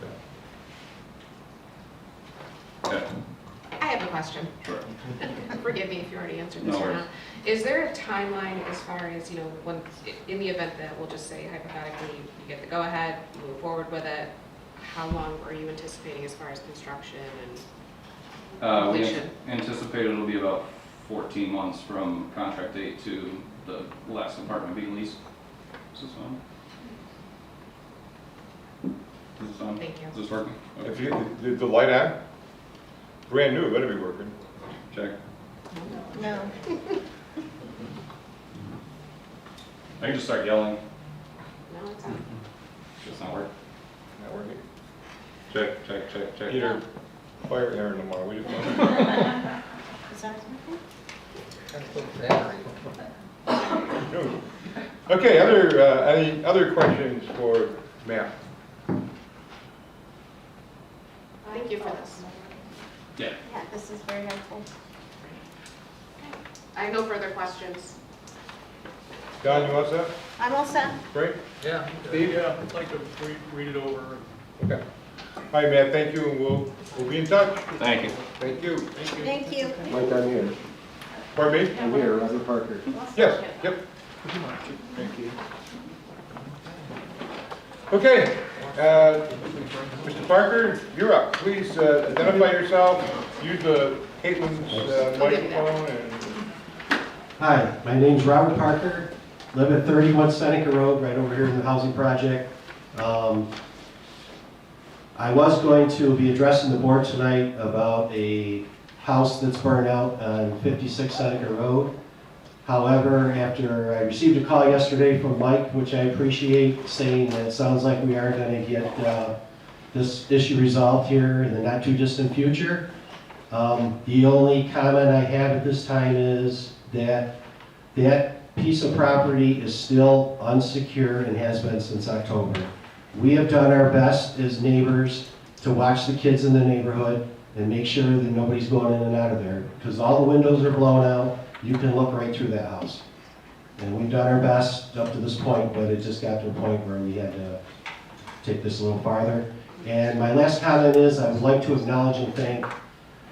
that. Okay. I have a question. Sure. Forgive me if you already answered this No or worries. not. Is there a timeline as far as, when, in the event that, we'll just say hypothetically, you get the go-ahead, you move forward with it, how long are you anticipating as far as construction and We completion? anticipate it'll be about 14 months from contract date to the last apartment being leased. Is this on? Is this on? Thank you. Is this working? If Okay. you, the light on? Brand new, better be working. Check. No. I can just start yelling. No, it's on. It's not working. Not working. Check, check, check, check. Peter, fire Aaron tomorrow, will you? Is that something? Okay, any other questions for Matt? Thank you for this. Yeah. Yeah, this is very helpful. I have no further questions. Don, you want that? I'm all set. Great. Yeah. Steve? Yeah, I'd like to read it over. Okay. Hi, Matt, thank you, and we'll be in touch. Thank you. Thank you. Thank you. Mike, I'm here. Pardon me? I'm here, Robert Parker. Yes, yep. Thank you. Okay, Mr. Parker, you're up. Please identify yourself, use the Caitlin's microphone, and Hi, my name's Robert Parker, live at 31 Seneca Road, right over here in the housing project. I was going to be addressing the board tonight about a house that's burned out on 56 Seneca Road. However, after I received a call yesterday from Mike, which I appreciate, saying that it sounds like we are going to get this issue resolved here in the not too distant future, The only comment I have at this time is that that piece of property is still unsecured and has been since October. We have done our best as neighbors to watch the kids in the neighborhood and make sure that nobody's going in and out of there, because all the windows are blown out. You can look right through that house. And we've done our best up to this point, but it just got to a point where we had to take this a little farther. And my last comment is I would like to acknowledge and thank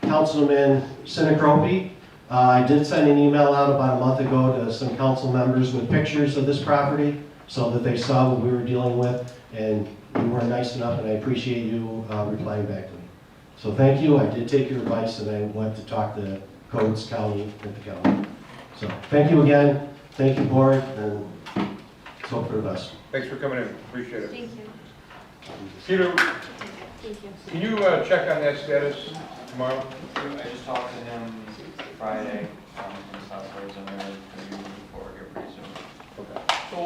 Councilman Seneca. I did send an email out about a month ago to some council members with pictures of this property so that they saw what we were dealing with, and you were nice enough, and I appreciate you replying back to me. So thank you. I did take your advice, and I went to talk to Codes County at the county. So thank you again. Thank you, board, and let's hope for the best. Thanks for coming in, appreciate it. Thank you. Peter, Thank you. can you check on that status tomorrow? I just talked to him Friday, from Southwards, and they're going to be moving forward here pretty soon. Okay. So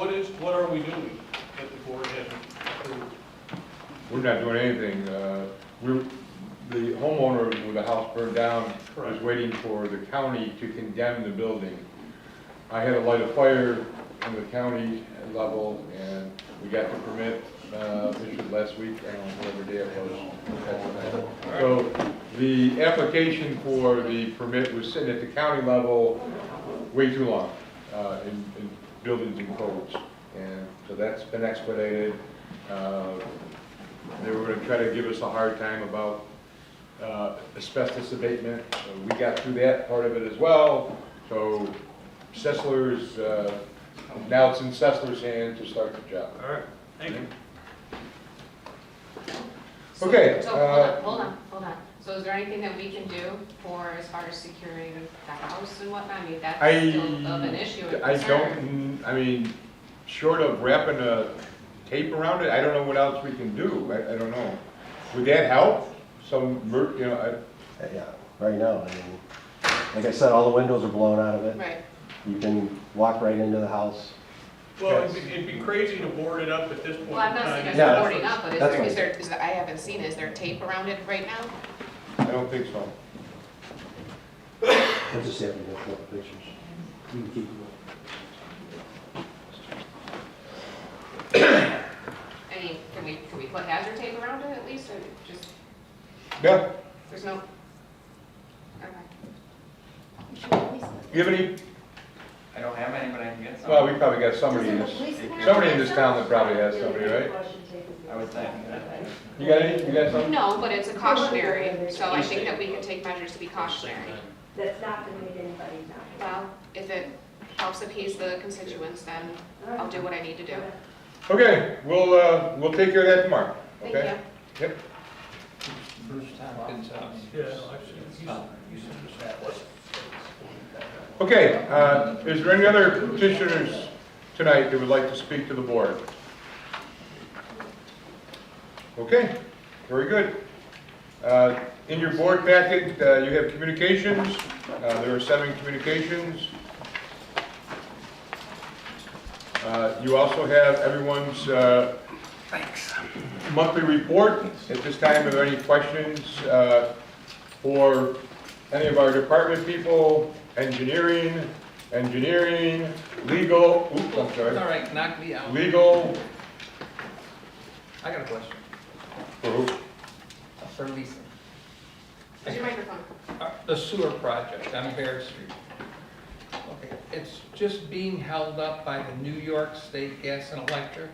what are we doing that the board hasn't approved? We're not doing anything. The homeowner with the house burned down was waiting for the county to condemn the building. I had to light a fire on the county level, and we got the permit issued last week, I don't know whatever day it was. So the application for the permit was sitting at the county level way too long in buildings and codes. And so that's been expedited. They were going to try to give us a hard time about asbestos abatement. We got through that part of it as well. So Sessler's, now it's in Sessler's hands to start the job. All right, thank you. Okay. So, hold on. So is there anything that we can do for, as far as securing the house and whatnot? I mean, that's still of an issue and concern. I mean, short of wrapping a tape around it, I don't know what else we can do. I don't know. Would that help? Yeah, right now, I mean, like I said, all the windows are blown out of it. Right. You can walk right into the house. Well, it'd be crazy to board it up at this point in Well, I'm not time. saying Yeah, it's boarding up, but that's I haven't seen, is there tape around it right now? I don't think so. I just have to look pictures. You can keep I mean, can we put hazard tape around it at least, or just, Yeah. there's no? Okay. You have any? I don't have any, but I can get some. Well, we probably got somebody in this town that probably has somebody, right? I would think. You got any? You got something? No, but it's a cautionary, so I think that we can take measures to be cautionary. That's not gonna make anybody not. Well, if it helps appease the constituents, then I'll do what I need to do. Okay, we'll take care of that tomorrow. Thank Okay. you. Yep. Bruce Tompkins' house. Yeah, I've seen, you sent us that one. Okay, is there any other petitioners tonight that would like to speak to the board? Okay, very good. In your board packet, you have communications. There are 7 communications. You also have everyone's monthly report. At this time, are there any questions for any of our department people? Engineering, legal, oops, I'm It's sorry, all right, knock me out. legal, I got a question for who? for Lisa. Where's your microphone? The sewer project on Bear Street. Okay, it's just being held up by the New York State Gas and Electric?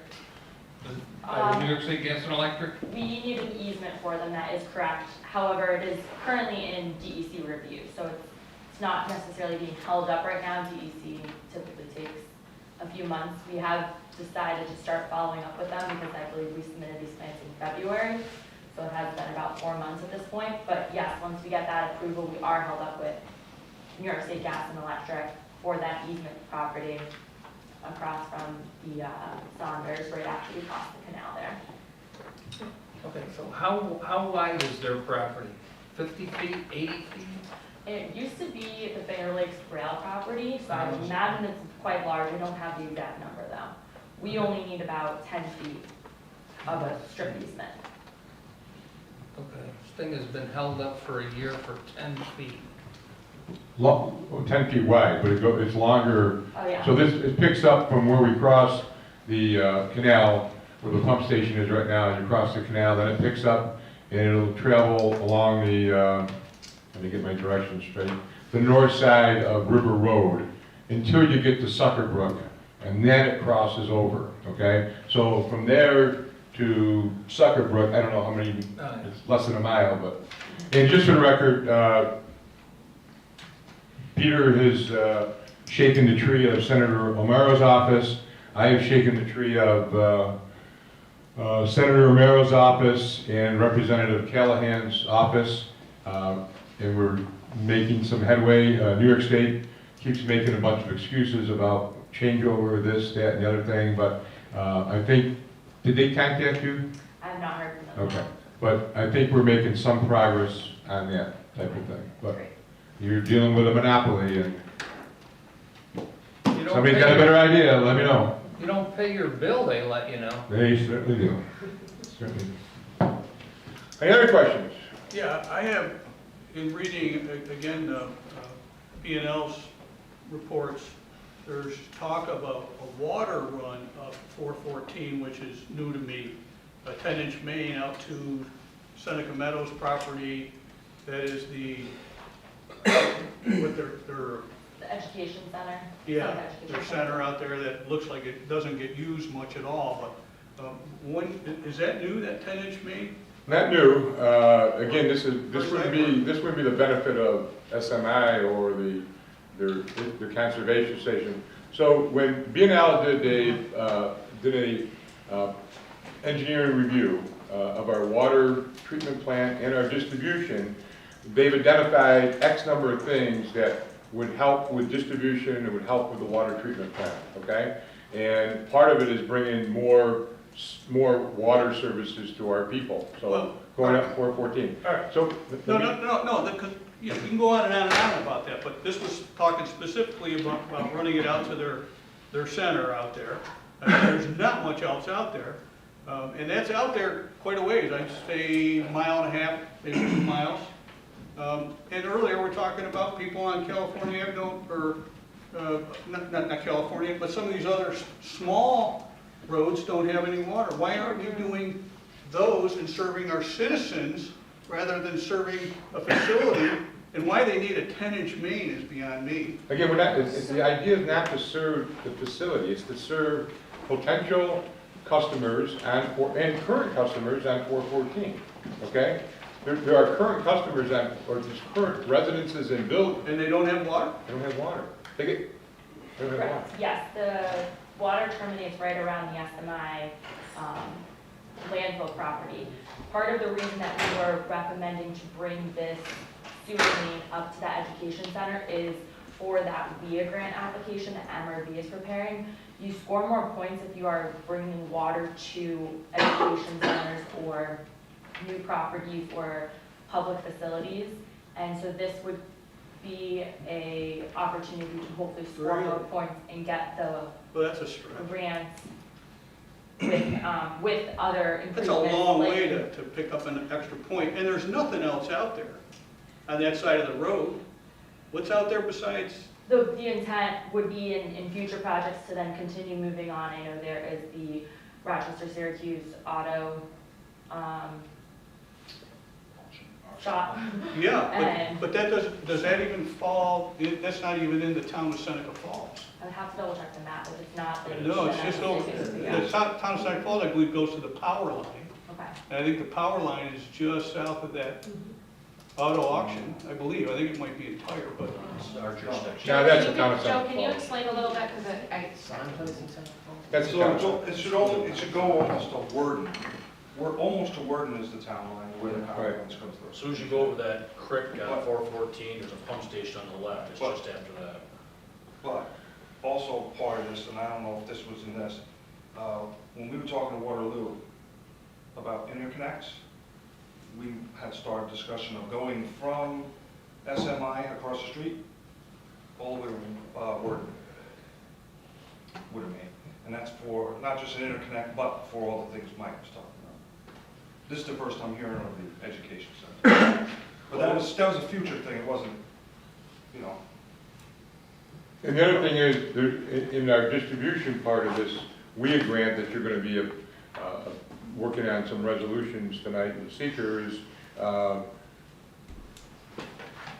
By the New York State Gas and Electric? We need an easement for them, that is correct. However, it is currently in DEC review, so it's not necessarily being held up right now. DEC typically takes a few months. We have decided to start following up with them because I believe we submitted these plans in February. So it has been about 4 months at this point. But yes, once we get that approval, we are held up with New York State Gas and Electric for that easement property across from the Saunders, right after we cross the canal there. Okay, so how wide is their property? 50 feet, 80 feet? It used to be the Finger Lakes Rail property, so I would imagine it's quite large. We don't have the exact number though. We only need about 10 feet of a strip easement. Okay, thing has been held up for a year for 10 feet. 10 feet wide, but it's longer. Oh, yeah. So it picks up from where we cross the canal, where the pump station is right now, and you cross the canal, then it picks up and it'll travel along the, let me get my directions straight, the north side of River Road until you get to Sucker Brook, and then it crosses over, okay? So from there to Sucker Brook, I don't know how many, it's less than a mile, but, and just for the record, Peter has shaken the tree of Senator O'Mara's office. I have shaken the tree of Senator O'Mara's office and Representative Callahan's office, and we're making some headway. New York State keeps making a bunch of excuses about changeover, this, that, and the other thing, but I think, did they contact you? I have not heard from them. Okay, but I think we're making some progress on that type of thing. But you're dealing with a monopoly, and You don't somebody's pay got a your- better idea, let me know. You don't pay your bill, they let you know. They certainly do. Certainly do. Any other questions? Yeah, I have, in reading, again, P&L's reports, there's talk of a water run of 414, which is new to me, a 10-inch main out to Seneca Meadows property. That is what their The education center? yeah, Seneca Education their center out there that looks like it doesn't get used much at all. But is that new, that 10-inch main? Not new. Again, this would be the benefit of SMI or their conservation station. So when B&L did a engineering review of our water treatment plant and our distribution, they've identified X number of things that would help with distribution and would help with the water treatment plant, okay? And part of it is bringing more water services to our people. So going up 414. All right. So No, because you can go on and on and on about that, but this was talking specifically about running it out to their center out there. There's not much else out there. And that's out there quite a ways. I'd say 1.5 miles, maybe 2 miles. And earlier we're talking about people on California not California, but some of these other small roads don't have any water. Why aren't you doing those and serving our citizens rather than serving a facility? And why they need a 10-inch main is beyond me. again, the idea is not to serve the facility, it's to serve potential customers and current customers on 414, okay? There are current customers or just current residences in buildings. And they don't have water? They don't have water. They don't have water. Correct, yes, the water terminates right around the SMI landfill property. Part of the reason that we were recommending to bring this sewer main up to that education center is for that VIA grant application that MRV is preparing. You score more points if you are bringing water to education centers or new properties or public facilities. And so this would be a opportunity to hopefully score more points and get the grants with other improvements. That's a long like- way to pick up an extra point, and there's nothing else out there on that side of the road. What's out there besides? The intent would be in future projects to then continue moving on. I know there is the Rochester-Syracuse auto shop. Yeah, but that does that even fall, that's not even in the town of Seneca Falls. I would have to double check the map, but it's not. No, it's just over, the town of Seneca Falls, I believe, goes to the power line. Okay. And I think the power line is just south of that auto auction, I believe. I think it might be entire, but. Our jurisdiction. Yeah, that's the town of Joe, Seneca can you Falls. explain a little bit, because That's the So town of Seneca it should go almost to Worden. We're almost to Worden is the town line, where the power lines come through. As soon as you go over that creek on 414, there's a pump station on the left, it's But- just after that. But also part of this, and I don't know if this was in this, when we were talking to Waterloo about interconnects, we had started discussion of going from SMI across the street all the way to Worden. Would have made. And that's for not just an interconnect, but for all the things Mike was talking about. This is the first time hearing of the education center. But that was a future thing, it wasn't, you know. And the other thing is, in our distribution part of this, we grant that you're gonna be working on some resolutions tonight in Seeker is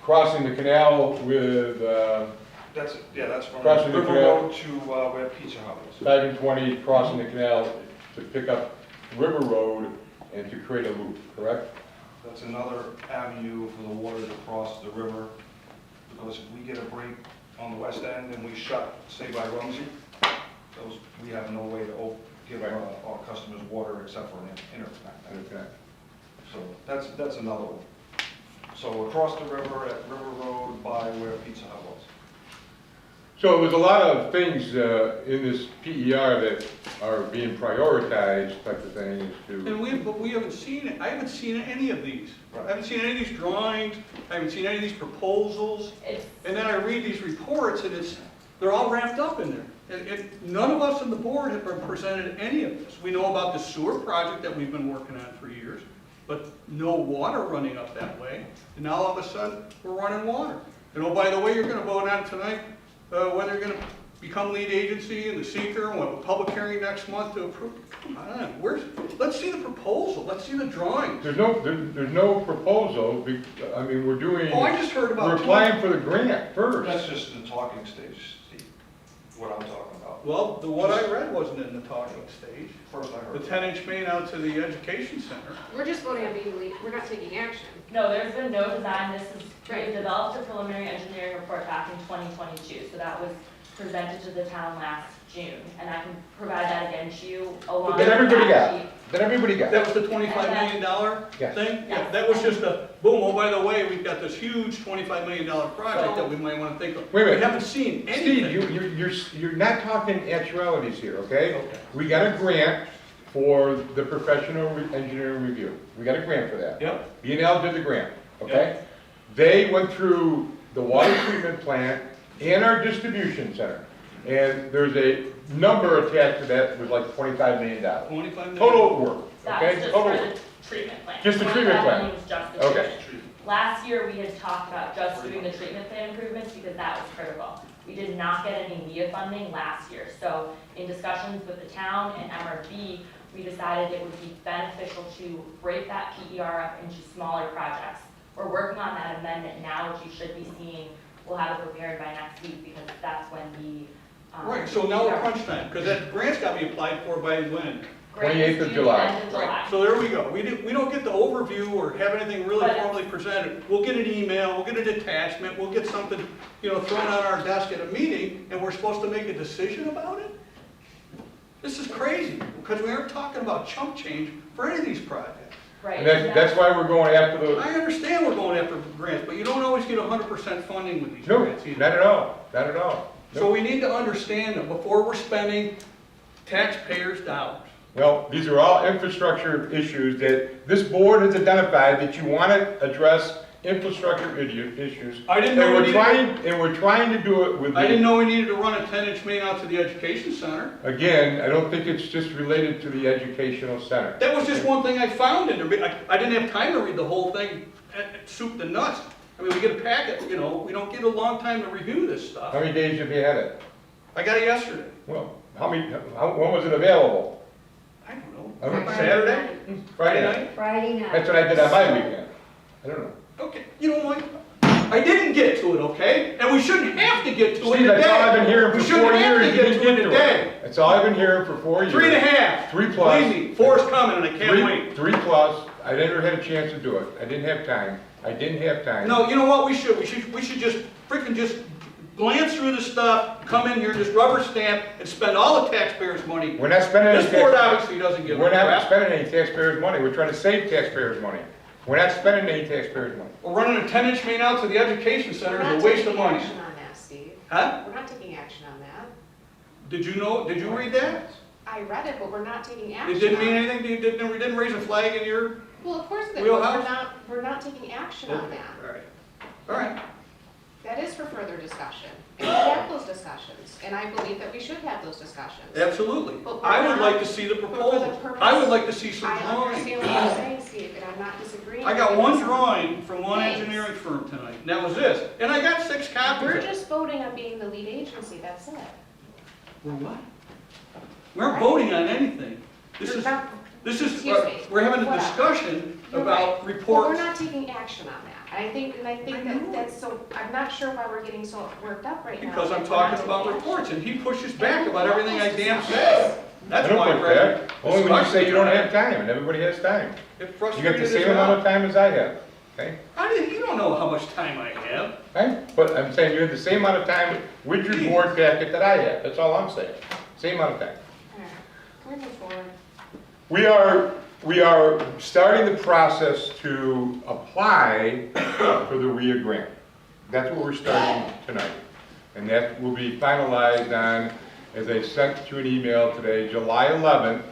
crossing the canal with, That's from Crossing the River canal. Road to where Pizza Hut is. 5 and 20, crossing the canal to pick up River Road and to create a loop, correct? That's another avenue for the water to cross the river, because if we get a break on the west end and we shut, say by Rumsey, we have no way to give our customers water except for an interconnect. Okay. So that's another one. So across the river at River Road by where Pizza Hut was. So there's a lot of things in this PER that are being prioritized type of thing is to. But we haven't seen it, I haven't seen any of these. Right. I haven't seen any of these drawings, I haven't seen any of these proposals. And then I read these reports and they're all wrapped up in there. None of us on the board have presented any of this. We know about the sewer project that we've been working on for years, but no water running up that way. And now all of a sudden, we're running water. And oh, by the way, you're gonna vote on tonight, whether you're gonna become lead agency in the seeker, and we'll have a public hearing next month to approve. Come on, let's see the proposal, let's see the drawings. There's no proposal, I mean, we're doing. Oh, I just heard about. We're applying for the grant first. That's just the talking stage, Steve, what I'm talking about. Well, what I read wasn't in the talking stage. First I heard. The 10-inch main out to the education center. We're just voting on being lead, we're not taking action. No, there's been no design, we developed a preliminary engineering report back in 2022, so that was presented to the town last June, and I can provide that again to you along with That the everybody fact got. sheet. That everybody got. That was the $25 million Yes. thing? Yeah, Yes. that was just a, boom, oh, by the way, we've got this huge $25 million project that we might want to think of. Wait a minute. We haven't seen anything. Steve, you're not talking actualities here, okay? Okay. We got a grant for the professional engineering review. We got a grant for that. Yep. B&L did the grant, okay? They went through the water treatment plant and our distribution center. And there's a number attached to that, was like $25 million. 25 million. Total work, That okay? was just Total for work. the treatment plant. Just the treatment That plant. money was just the Okay. treatment. Last year, we had talked about just doing the treatment plant improvements because that was critical. We did not get any NIA funding last year, so in discussions with the town and MRB, we decided it would be beneficial to break that PER up into smaller projects. We're working on that amendment now, which you should be seeing. We'll have it prepared by next week because that's when the Right, so now we're crunch time, because that grant's got to be applied for by when? 28th of July. End of July. So there we go. We don't get the overview or have anything really But- formally presented. We'll get an email, we'll get a detachment, we'll get something, thrown on our desk at a meeting, and we're supposed to make a decision about it? This is crazy, because we aren't talking about chump change for any of these projects. Right. And that's why we're going after the, I understand we're going after grants, but you don't always get 100% funding with these no, grants either. not at all, not at all. So we need to understand that before we're spending taxpayers' dollars. Well, these are all infrastructure issues that this board has identified that you want to address infrastructure issues. I didn't know And we we're needed- trying, and we're trying to do it with I didn't the, know we needed to run a 10-inch main out to the education center. again, I don't think it's just related to the educational center. That was just one thing I found in there. I didn't have time to read the whole thing, soup to nuts. I mean, we get a packet, we don't get a long time to review this stuff. How many days have you had it? I got it yesterday. Well, when was it available? I don't know. Okay. Saturday? Friday night? Friday night. That's what I did on my weekend. I don't know. Okay, you know what? I didn't get to it, okay? And we shouldn't have to get to it Steve, today. that's all I've been hearing We for shouldn't 4 have to years, you get didn't to it get to today. it. That's all I've been hearing for 4 years. 3.5. 3 plus. Believe me, 4 is coming and I can't wait. 3 plus, I never had a chance to do it. I didn't have time. I didn't have time. No, you know what, we should just freaking just glance through the stuff, come in here, just rubber stamp, and spend all the taxpayers' money. We're not spending any This board tax- obviously doesn't give a We're not crap. spending any taxpayers' money. We're trying to save taxpayers' money. We're not spending any taxpayers' money. We're running a 10-inch main out to the education center We're is not a waste of taking money. action on that, Steve. Huh? We're not taking action on that. Did you read that? I read it, but we're not taking action. It didn't mean on it. anything, you didn't raise a flag in your, Well, of course it is, but Wheelhouse? we're not taking action on that. all right. All right. That is for further discussion. And we have those discussions, and I believe that we should have those discussions. Absolutely. But we're I would not- like to see the but for the proposal. purpose- I would like to see some I drawings. understand what you're saying, landscape, and I'm not disagreeing. I got with one you. drawing from one Thanks. engineering firm tonight, and that was this. And I got 6 copies We're of it. just voting on being the lead agency, that's it. We're what? We aren't voting on anything. This You're is, not- Excuse me. we're having a Whatever. discussion You're about right. But reports. we're not taking action on that. I think I know. that's so, I'm not sure why we're getting so worked up right now. Because I'm if we're not talking about taking reports, action. and he pushes back about everything I damn say. I That's don't why put Greg back. Only when you say you don't frustrated. have time, and everybody has time. It You frustrated got the as same amount hell. of time as I have, okay? You don't know how much time I have. Right? But I'm saying you have the same amount of time with your board packet that I have, that's all I'm saying. Same amount of time. All right. Can we move forward? We are starting the process to apply for the RIA grant. That's what we're starting tonight. And that will be finalized on, as I sent you an email today, July 11th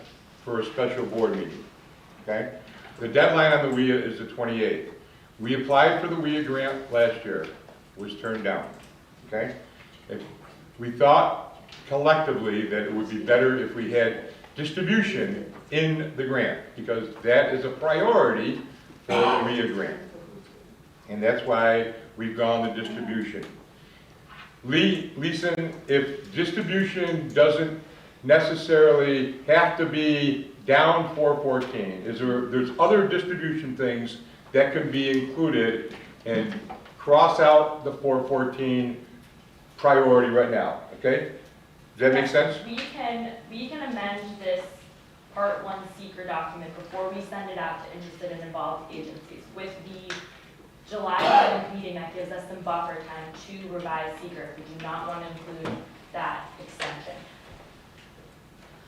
for a special board meeting, okay? The deadline on the RIA is the 28th. We applied for the RIA grant last year, was turned down, okay? We thought collectively that it would be better if we had distribution in the grant, because that is a priority for the RIA grant. And that's why we've gone to distribution. Leeson, if distribution doesn't necessarily have to be down 414, there's other distribution things that can be included and cross out the 414 priority right now, okay? Does that make sense? We can amend this Part 1 seeker document before we send it out to interested and involved agencies. With the July 11th meeting, that gives us some buffer time to revise seeker if we do not want to include that extension.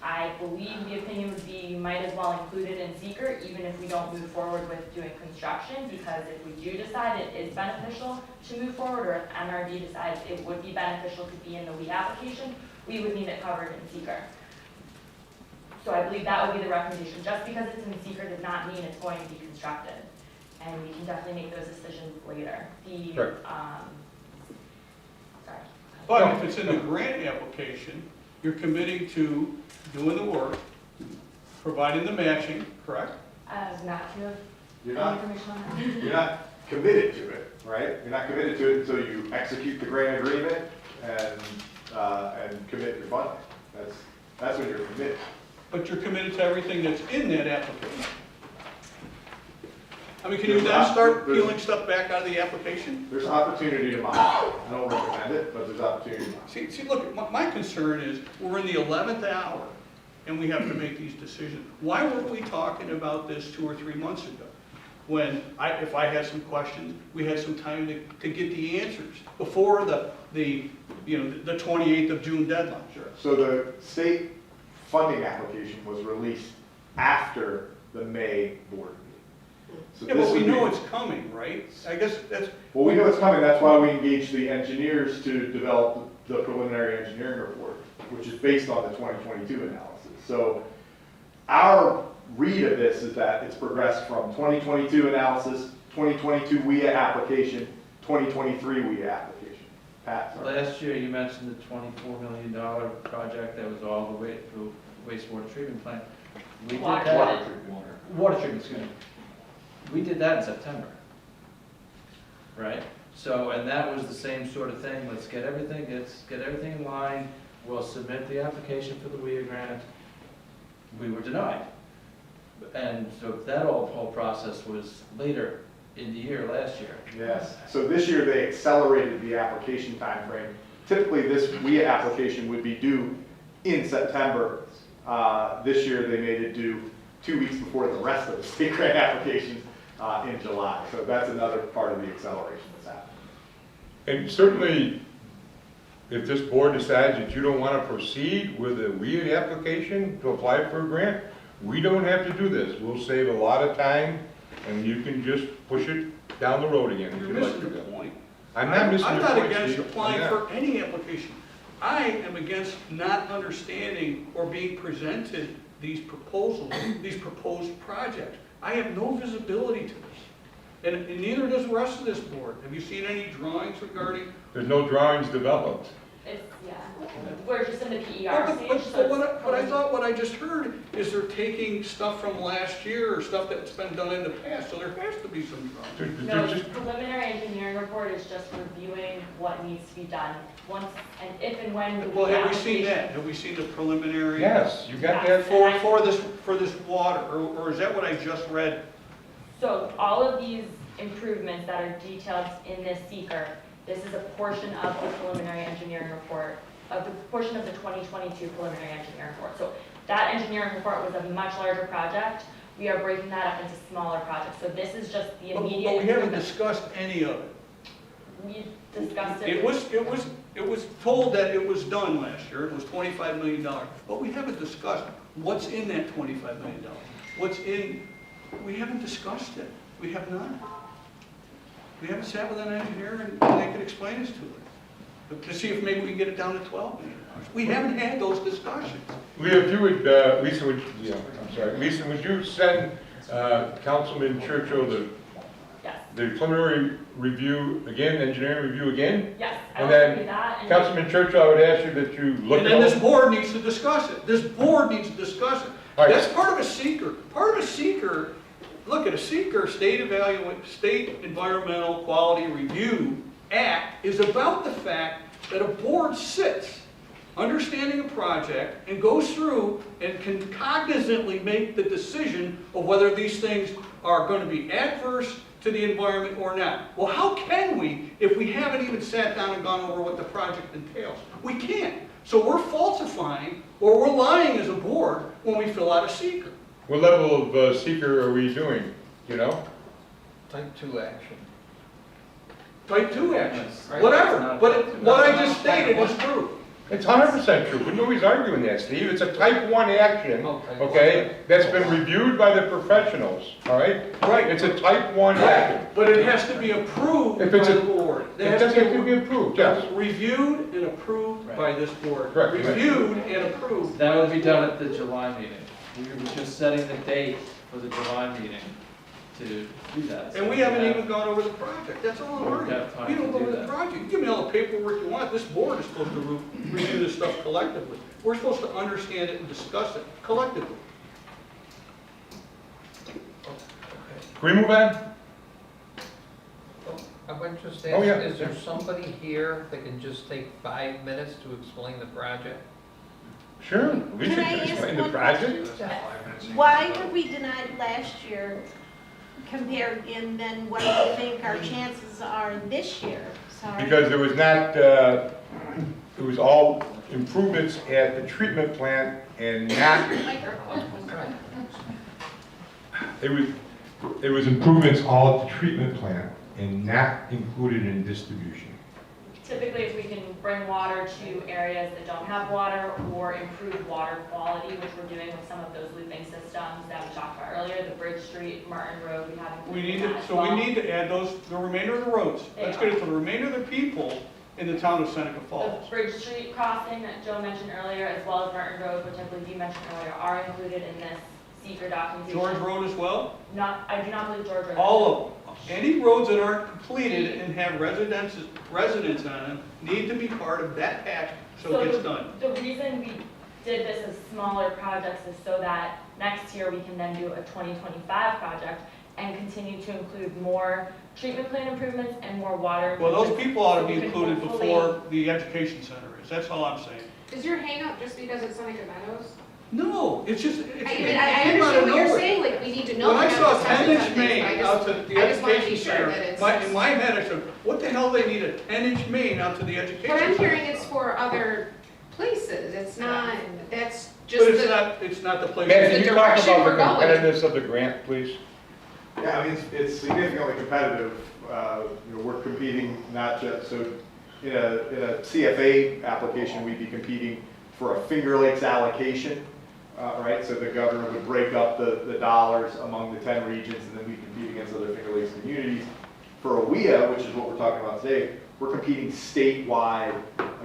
I believe the opinion would be you might as well include it in seeker even if we don't move forward with doing construction, because if we do decide it is beneficial to move forward, or if MRB decides it would be beneficial to be in the lead application, we would need it covered in seeker. So I believe that would be the recommendation. Just because it's in seeker does not mean it's going to be constructed. And we can definitely make those decisions later. Sure. Sorry. But if it's in the grant application, you're committing to doing the work, providing the matching, correct? Not to have You're any not, information on that. you're not committed to it, right? You're not committed to it until you execute the grant agreement and commit your funding. That's when you're committed. But you're committed to everything that's in that application. I mean, can you then start peeling stuff back out of the application? There's opportunity to modify. I don't recommend it, but there's opportunity to modify. See, look, my concern is, we're in the 11th hour, and we have to make these decisions. Why weren't we talking about this 2 or 3 months ago? When if I had some questions, we had some time to get the answers before the 28th of June deadline. Sure. So the state funding application was released after the May board meeting. So Yeah, this but we would be- know it's coming, right? I guess that's, Well, we know it's coming, that's why we engaged the engineers to develop the preliminary engineering report, which is based on the 2022 analysis. So our read of this is that it's progressed from 2022 analysis, 2022 WIA application, 2023 WIA application. Pat, sorry. Last year, you mentioned the $24 million project that was all the way through wastewater treatment plant. We did Water that. treatment. Water treatment, excuse me. We did that in September, right? So, and that was the same sort of thing, let's get everything in line, we'll submit the application for the WIA grant. We were denied. And so that whole process was later in the year, last year. Yes, so this year they accelerated the application timeframe. Typically, this WIA application would be due in September. This year, they made it due 2 weeks before the rest of the state grant applications in July. So that's another part of the acceleration that's happening. And certainly, if this board decides that you don't want to proceed with a WIA application to apply for a grant, we don't have to do this. We'll save a lot of time, and you can just push it down the road again. if you're you'd like missing to the do. point. I'm not missing I'm your not point, against Steve. applying I'm not. for any application. I am against not understanding or being presented these proposals, these proposed projects. I have no visibility to this. And neither does the rest of this board. Have you seen any drawings regarding? There's no drawings developed. It's, yeah. We're just in the PER But, stage, but, so but what it's I thought, what I just heard is they're taking stuff from last year or stuff that's been done in the past, so there has to be some trouble. No, the preliminary engineering report is just reviewing what needs to be done. Once, and if and when. Well, the have we seen application- that? Have we seen the preliminary? Yes, you got Yes. that? For this water, or is that what I just read? So all of these improvements that are detailed in this seeker, this is a portion of the preliminary engineering report, of the portion of the 2022 preliminary engineering report. So that engineering report was a much larger project. We are breaking that up into smaller projects. So this is just the But immediate we haven't improvement. discussed any of it. We discussed it. It was told that it was done last year, it was $25 million, but we haven't discussed what's in that $25 million. We haven't discussed it, we have not. We haven't sat with an engineer and they could explain it to us, to see if maybe we can get it down to $12 million. We haven't had those discussions. Lisa, if you would, Lisa, would you send Councilman Churchill Yes. the preliminary review again, engineering review again? Yes, I And will then do that. And Councilman Churchill, I would ask you that you look And at then all. this board needs to discuss it. This board needs to discuss it. All right. That's part of a seeker. Part of a seeker, look at a seeker, State Environmental Quality Review Act is about the fact that a board sits understanding a project and goes through and can cognizantly make the decision of whether these things are going to be adverse to the environment or not. Well, how can we if we haven't even sat down and gone over what the project entails? We can't. So we're falsifying or we're lying as a board when we fill out a seeker. What level of seeker are we doing, you know? Type 2 action. Type 2 actions, Right. whatever. But what I just stated is true. It's 100% true, but nobody's arguing that, Steve. It's a type 1 action, Okay. okay, that's been reviewed by the professionals, all right? Right. It's a type 1 action. But it has to be approved If by it's the a- board. It does have to be approved, yes. Reviewed and approved by this board. Correct. Reviewed and approved. That would be done at the July meeting. We were just setting the date for the July meeting to do that. And we haven't even gone over the project, that's all I'm We worried have about. time You don't to go do over the that. project, you give me all the paperwork you want, this board is supposed to review this stuff collectively. We're supposed to understand it and discuss it collectively. Can we move on? I would just Oh, yeah. ask, is there somebody here that can just take 5 minutes to explain the project? Sure. Lisa Can I can ask explain the one project. Why were we denied last year compared, and then what do you think our chances are this year? Sorry. Because there was not, it was all improvements at the treatment plant and not, it was improvements all at the treatment plant and not included in distribution. typically, if we can bring water to areas that don't have water or improve water quality, which we're doing with some of those looping systems that we talked about earlier, the Bridge Street, Martin Road, we have We included need that to, as so well. we need to add those, the remainder of the roads. Let's get it to the remainder of the people in the town of Seneca The Falls. Bridge Street crossing that Joe mentioned earlier, as well as Martin Road, which I believe you mentioned earlier, are included in this seeker documentation. George Road as well? I do not believe George Road. All of them. Any roads that aren't completed and have residents on them need to be part of that patch so it gets done. The reason we did this as smaller projects is so that next year we can then do a 2025 project and continue to include more treatment plant improvements and more water. Well, those improvements. people ought So to be we can included hopefully- before the education center is. That's all I'm saying. Is your hangup just because it's Seneca Meadows? No, it's just, it I came I out understand of what you're nowhere. saying, like, we need to know. When I we saw have to 10-inch something, main I out to just- the I just wanna be education sure center, that it's. in my head, I said, what the hell they need a 10-inch main out to the education But center? I'm hearing it's for other places, it's not, that's But just it's not the place. Matt, the can you talk direction about the we're going. competitiveness of the grant, please? Yeah, I mean, it's significantly competitive. We're competing not just, so in a CFA application, we'd be competing for a Finger Lakes allocation, right? So the governor would break up the dollars among the 10 regions, and then we compete against other Finger Lakes communities. For a WIA, which is what we're talking about today, we're competing statewide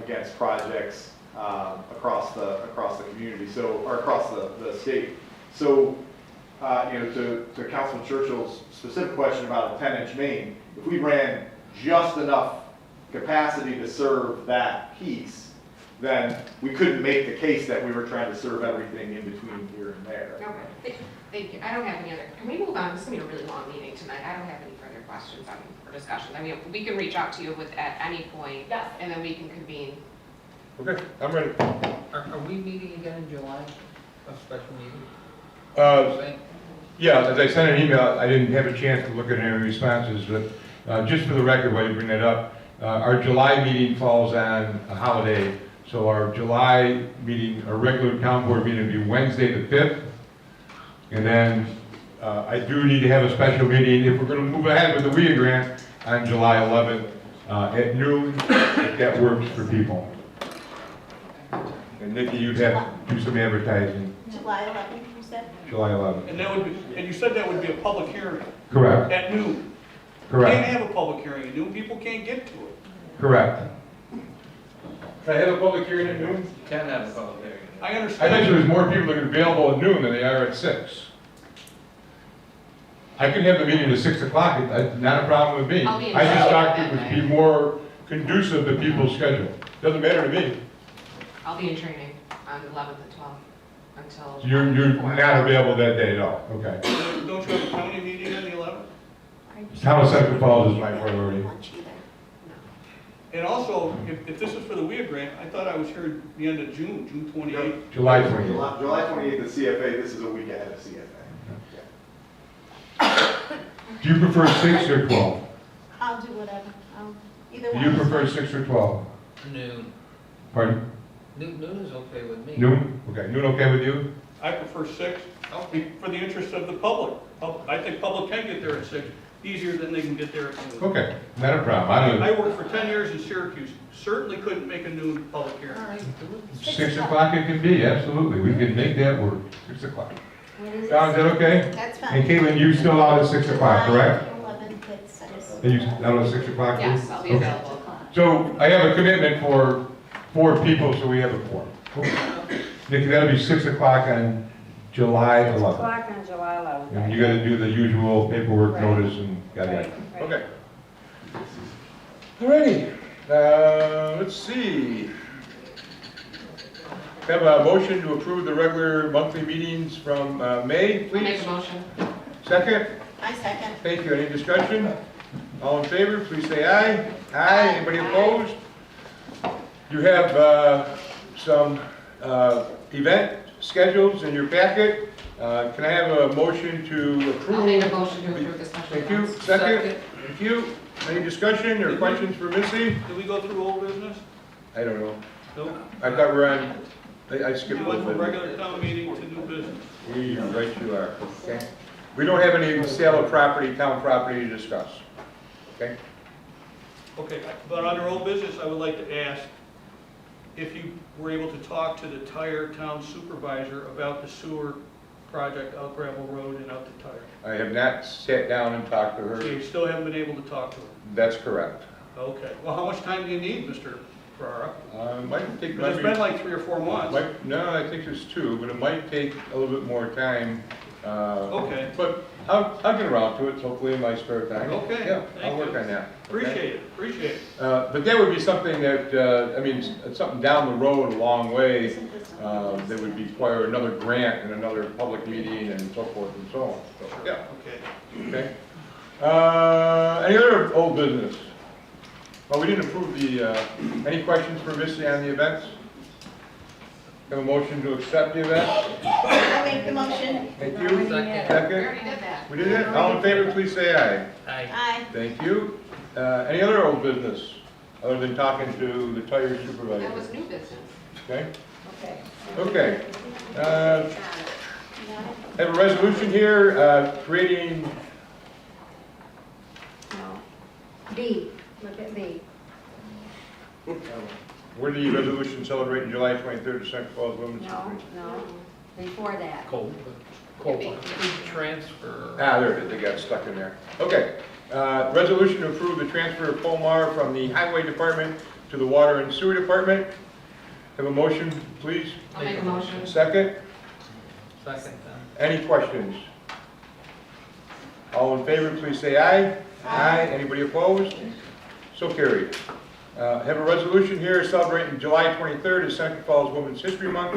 against projects across the community, or across the state. So, to Councilman Churchill's specific question about a 10-inch main, if we ran just enough capacity to serve that piece, then we couldn't make the case that we were trying to serve everything in between here and there. Okay, thank you. I don't have any other, can we move on? This is gonna be a really long meeting tonight. I don't have any further questions or discussions. I mean, we can reach out to you at any point, Yes. and then we can convene. Okay, I'm ready. Are we meeting again in July, a special meeting? Saying? Yeah, as I sent an email, I didn't have a chance to look at any responses, but just for the record, while you bring that up, our July meeting falls on a holiday, so our July meeting, our regular town board meeting will be Wednesday the 5th. And then I do need to have a special meeting if we're going to move ahead with the WIA grant on July 11th at noon, if that works for people. And Nikki, you'd have to do some advertising, July 11th, you said? July 11th. And that would be, and you said that would be a public hearing Correct, at noon. You correct, can't have a public hearing at noon, people can't get to it. correct. Can I have a public hearing at noon? Can have a public hearing. I I bet understand. there's more people that are available at noon than they are at 6. I can have the meeting at 6 o'clock, not a problem with me. I'll be in I just thought training it that would be more conducive to people's schedule. Doesn't matter to me. I'll be in training on the 11th and 12th until. You're 4. not available that day at all, okay. Don't you have a county meeting on the 11th? Town of Central Falls is my priority. Lunch either. And also, if this is for the WIA grant, I thought I was here at the end of June, June 28th. July 28th. July 28th, the CFA, this is a week ahead of CFA. Do you prefer 6 or 12? I'll do whatever, either Do one. you is prefer fine. 6 or 12? Noon. Pardon? Noon is okay with me. Noon? Okay, noon okay with you? I prefer 6, Okay. for the interest of the public. I think public can get there at 6, easier than they can get there at noon. Okay, not a problem. I I don't, worked for 10 years in Syracuse, certainly couldn't make a noon public hearing. All right, do it. 6 o'clock it can be, absolutely. We can make that work. 6 o'clock. What is it? Don, is that okay? That's And fine. Caitlin, you still out at 6 o'clock, correct? July 11th at 6. Are you out at 6 o'clock? too? Yes, I'll be Okay. available. So I have a commitment for 4 people, so we have a quorum. Nikki, that'll be 6 o'clock on July 11th. O'clock on July 11th. And you gotta do the usual paperwork Right. notice and yada yada. Right. Okay. Alrighty, let's see. Have a motion to approve the regular monthly meetings from May, I'll make please. a motion. Second? I second. Thank you. Any discussion? All in favor, please say aye. Aye. Anybody opposed? You have some event schedules in your packet. Can I have a motion to approve? I'll make a motion to approve the special Thank you. events. Second? Thank you. Any discussion or questions for Missy? Did we go through old business? I don't know. Nope. I thought we're on, I skipped We a went from little bit. regular town meeting to new business. Right you are, okay? We don't have any sale of property, town property to discuss, okay? Okay, but under old business, I would like to ask if you were able to talk to the Tyre Town Supervisor about the sewer project out Gravel Road and out to Tyre. I have not sat down and talked to So her. you still haven't been able to talk to her? That's correct. Okay, well, how much time do you need, Mr. Ferrara? Might take, Because it's been like 3 or 4 months. no, I think it's 2, but it might take a little bit more time. Okay. But I'll get around to it, hopefully in my spare time. Okay, Yeah, thank I'll work you. on that. okay? Appreciate it, appreciate it. But that would be something that, I mean, it's something down the road a long way, that would require another grant and another public meeting and so forth and so on. So, yeah, Okay. okay. Any other old business? Well, we didn't approve the, any questions for Missy on the events? Have a motion to accept the event? I make the motion. Thank you. Second. We Second? already did that. We did it? All in favor, please say aye. Aye. Aye. Thank you. Any other old business, other than talking to the tire supervisor? That was new business. Okay? Okay. Okay. Have a resolution here, creating, No. B, look at B. where the resolution celebrating July 23rd to Central Falls Women's No, Street. no, before that. Cold. Cold. Transfer. Ah, there it is, they got stuck in there. Okay. Resolution to approve the transfer of Pomar from the Highway Department to the Water and Sewer Department. Have a motion, please? I'll make a motion. Second? Second. Any questions? All in favor, please say aye. Aye. Anybody opposed? So carried. Have a resolution here celebrating July 23rd as Seneca Falls Women's History Month.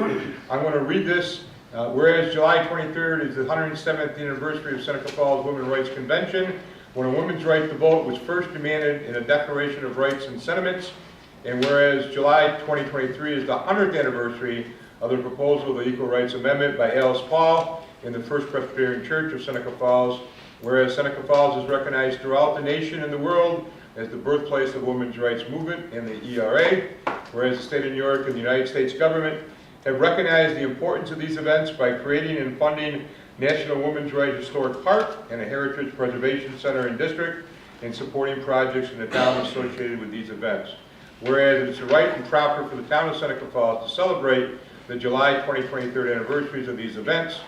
I'm going to read this. Whereas July 23rd is the 107th anniversary of Seneca Falls Women's Rights Convention, when a woman's right to vote was first demanded in a Declaration of Rights and Sentiments. And whereas July 2023 is the 100th anniversary of the proposal of the Equal Rights Amendment by Alice Paul in the First Presbyterian Church of Seneca Falls, whereas Seneca Falls is recognized throughout the nation and the world as the birthplace of women's rights movement and the ERA, whereas the state of New York and the United States government have recognized the importance of these events by creating and funding National Women's Rights Historic Park and a Heritage Preservation Center and District, and supporting projects in the town associated with these events. Whereas it's the right and proper for the town of Seneca Falls to celebrate the July 2023 anniversaries of these events,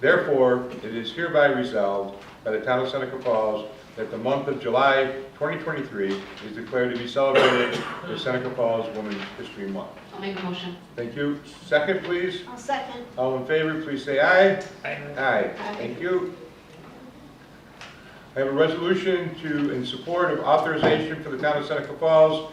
therefore, it is hereby resolved by the town of Seneca Falls that the month of July 2023 is declared to be celebrated as Seneca Falls Women's History Month. I'll make a motion. Thank you. Second, please. I'll second. All in favor, please say aye. Aye. Aye. Thank you. I have a resolution in support of authorization for the town of Seneca Falls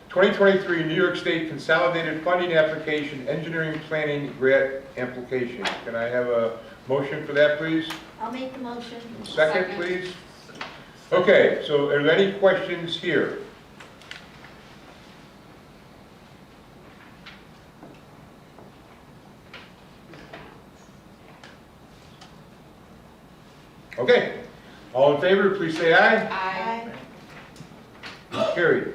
2023 New York State Consolidated Funding Application Engineering Planning Grant Application. Can I have a motion for that, please? I'll make the motion. Second, Second. please. Okay, so are there any questions here? Okay, all in favor, please say aye. Aye. Carried.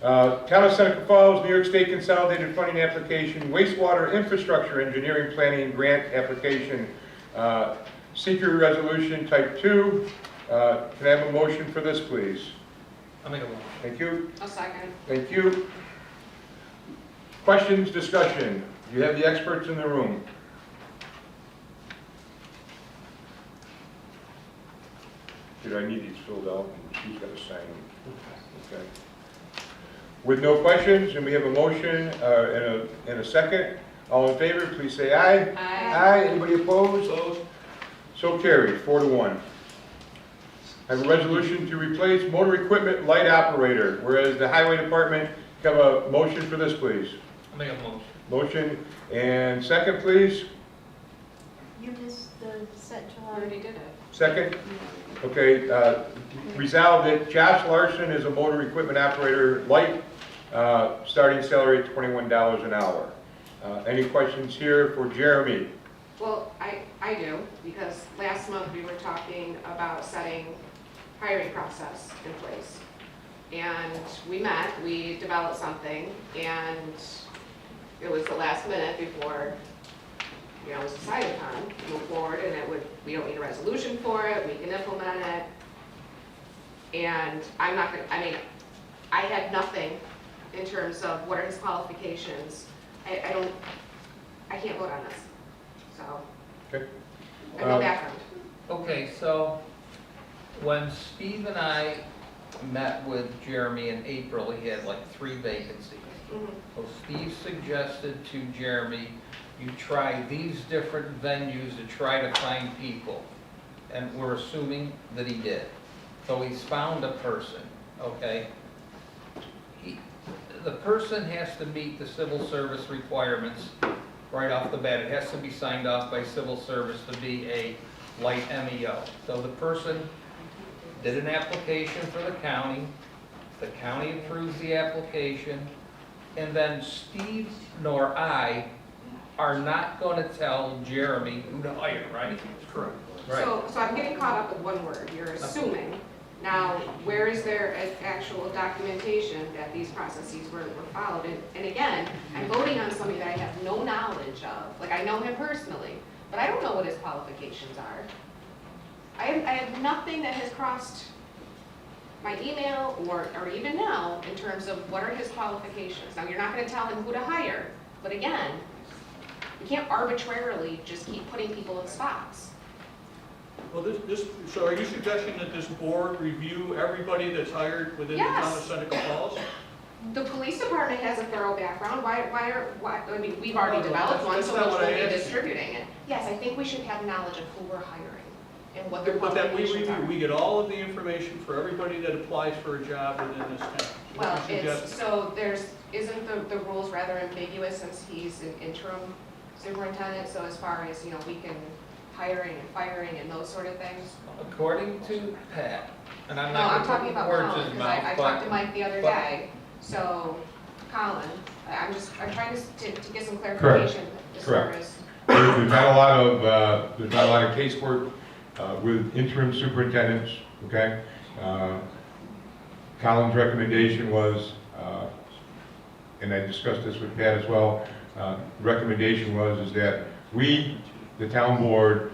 Town of Seneca Falls, New York State Consolidated Funding Application, Wastewater Infrastructure Engineering Planning Grant Application, Seeker Resolution Type 2. Can I have a motion for this, please? I'll make a motion. Thank you. I'll second. Thank you. Questions, discussion? You have the experts in the room. Did I need these filled out? And she's got to sign them. Okay. With no questions, and we have a motion and a second. All in favor, please say aye. Aye. Anybody opposed? So carried, 4-1. I have a resolution to replace motor equipment light operator, whereas the highway department, have a motion for this, please. I'll make a motion. Motion and second, please. You missed the set I July. already did it. Second. Okay, resolved that Josh Larson is a motor equipment operator light, starting salary at $21 an hour. Any questions here for Jeremy? Well, I do, because last month we were talking about setting hiring process in place. And we met, we developed something, and it was the last minute before, it was decided upon to move forward, and we don't need a resolution for it, we can implement it. And I'm not gonna, I had nothing in terms of what are his qualifications. I can't vote on this, so. Okay. I have no background. Okay, so when Steve and I met with Jeremy in April, he had like 3 vacancies. Mhm. So Steve suggested to Jeremy, you try these different venues to try to find people. And we're assuming that he did. So he's found a person, okay? The person has to meet the civil service requirements right off the bat. It has to be signed off by civil service to be a light MEO. So the person did an application for the county approves the application, and then Steve nor I are not going to tell Jeremy who to hire, right? Correct. Right. So I'm getting caught up with one word, you're assuming. Now, where is there actual documentation that these processes were followed? And again, I'm voting on somebody that I have no knowledge of. Like, I know him personally, but I don't know what his qualifications are. I have nothing that has crossed my email or even now in terms of what are his qualifications. Now, you're not gonna tell him who to hire, but again, you can't arbitrarily just keep putting people in spots. Well, so are you suggesting that this board review everybody that's hired within the town of Yes. Seneca Falls? The police department has a thorough background, we've already developed one, That's so not we'll what I be asked you. distributing it. Yes, I think we should have knowledge of who we're hiring and what their But that we qualifications review, are. we get all of the information for everybody that applies for a job within this town. Well, What you it's, suggest? so isn't the rules rather ambiguous since he's an interim superintendent? So as far as, we can hiring and firing and those sort of things? According to Pat, and I'm No, not I'm gonna talking put about words in Colin, his because mouth, I but- talked to Mike the other but- day. So, Colin, I'm trying to get some clarification as far Correct. as. There's not a lot of casework with interim superintendents, okay? Colin's recommendation was, and I discussed this with Pat as well, recommendation is that we, the town board,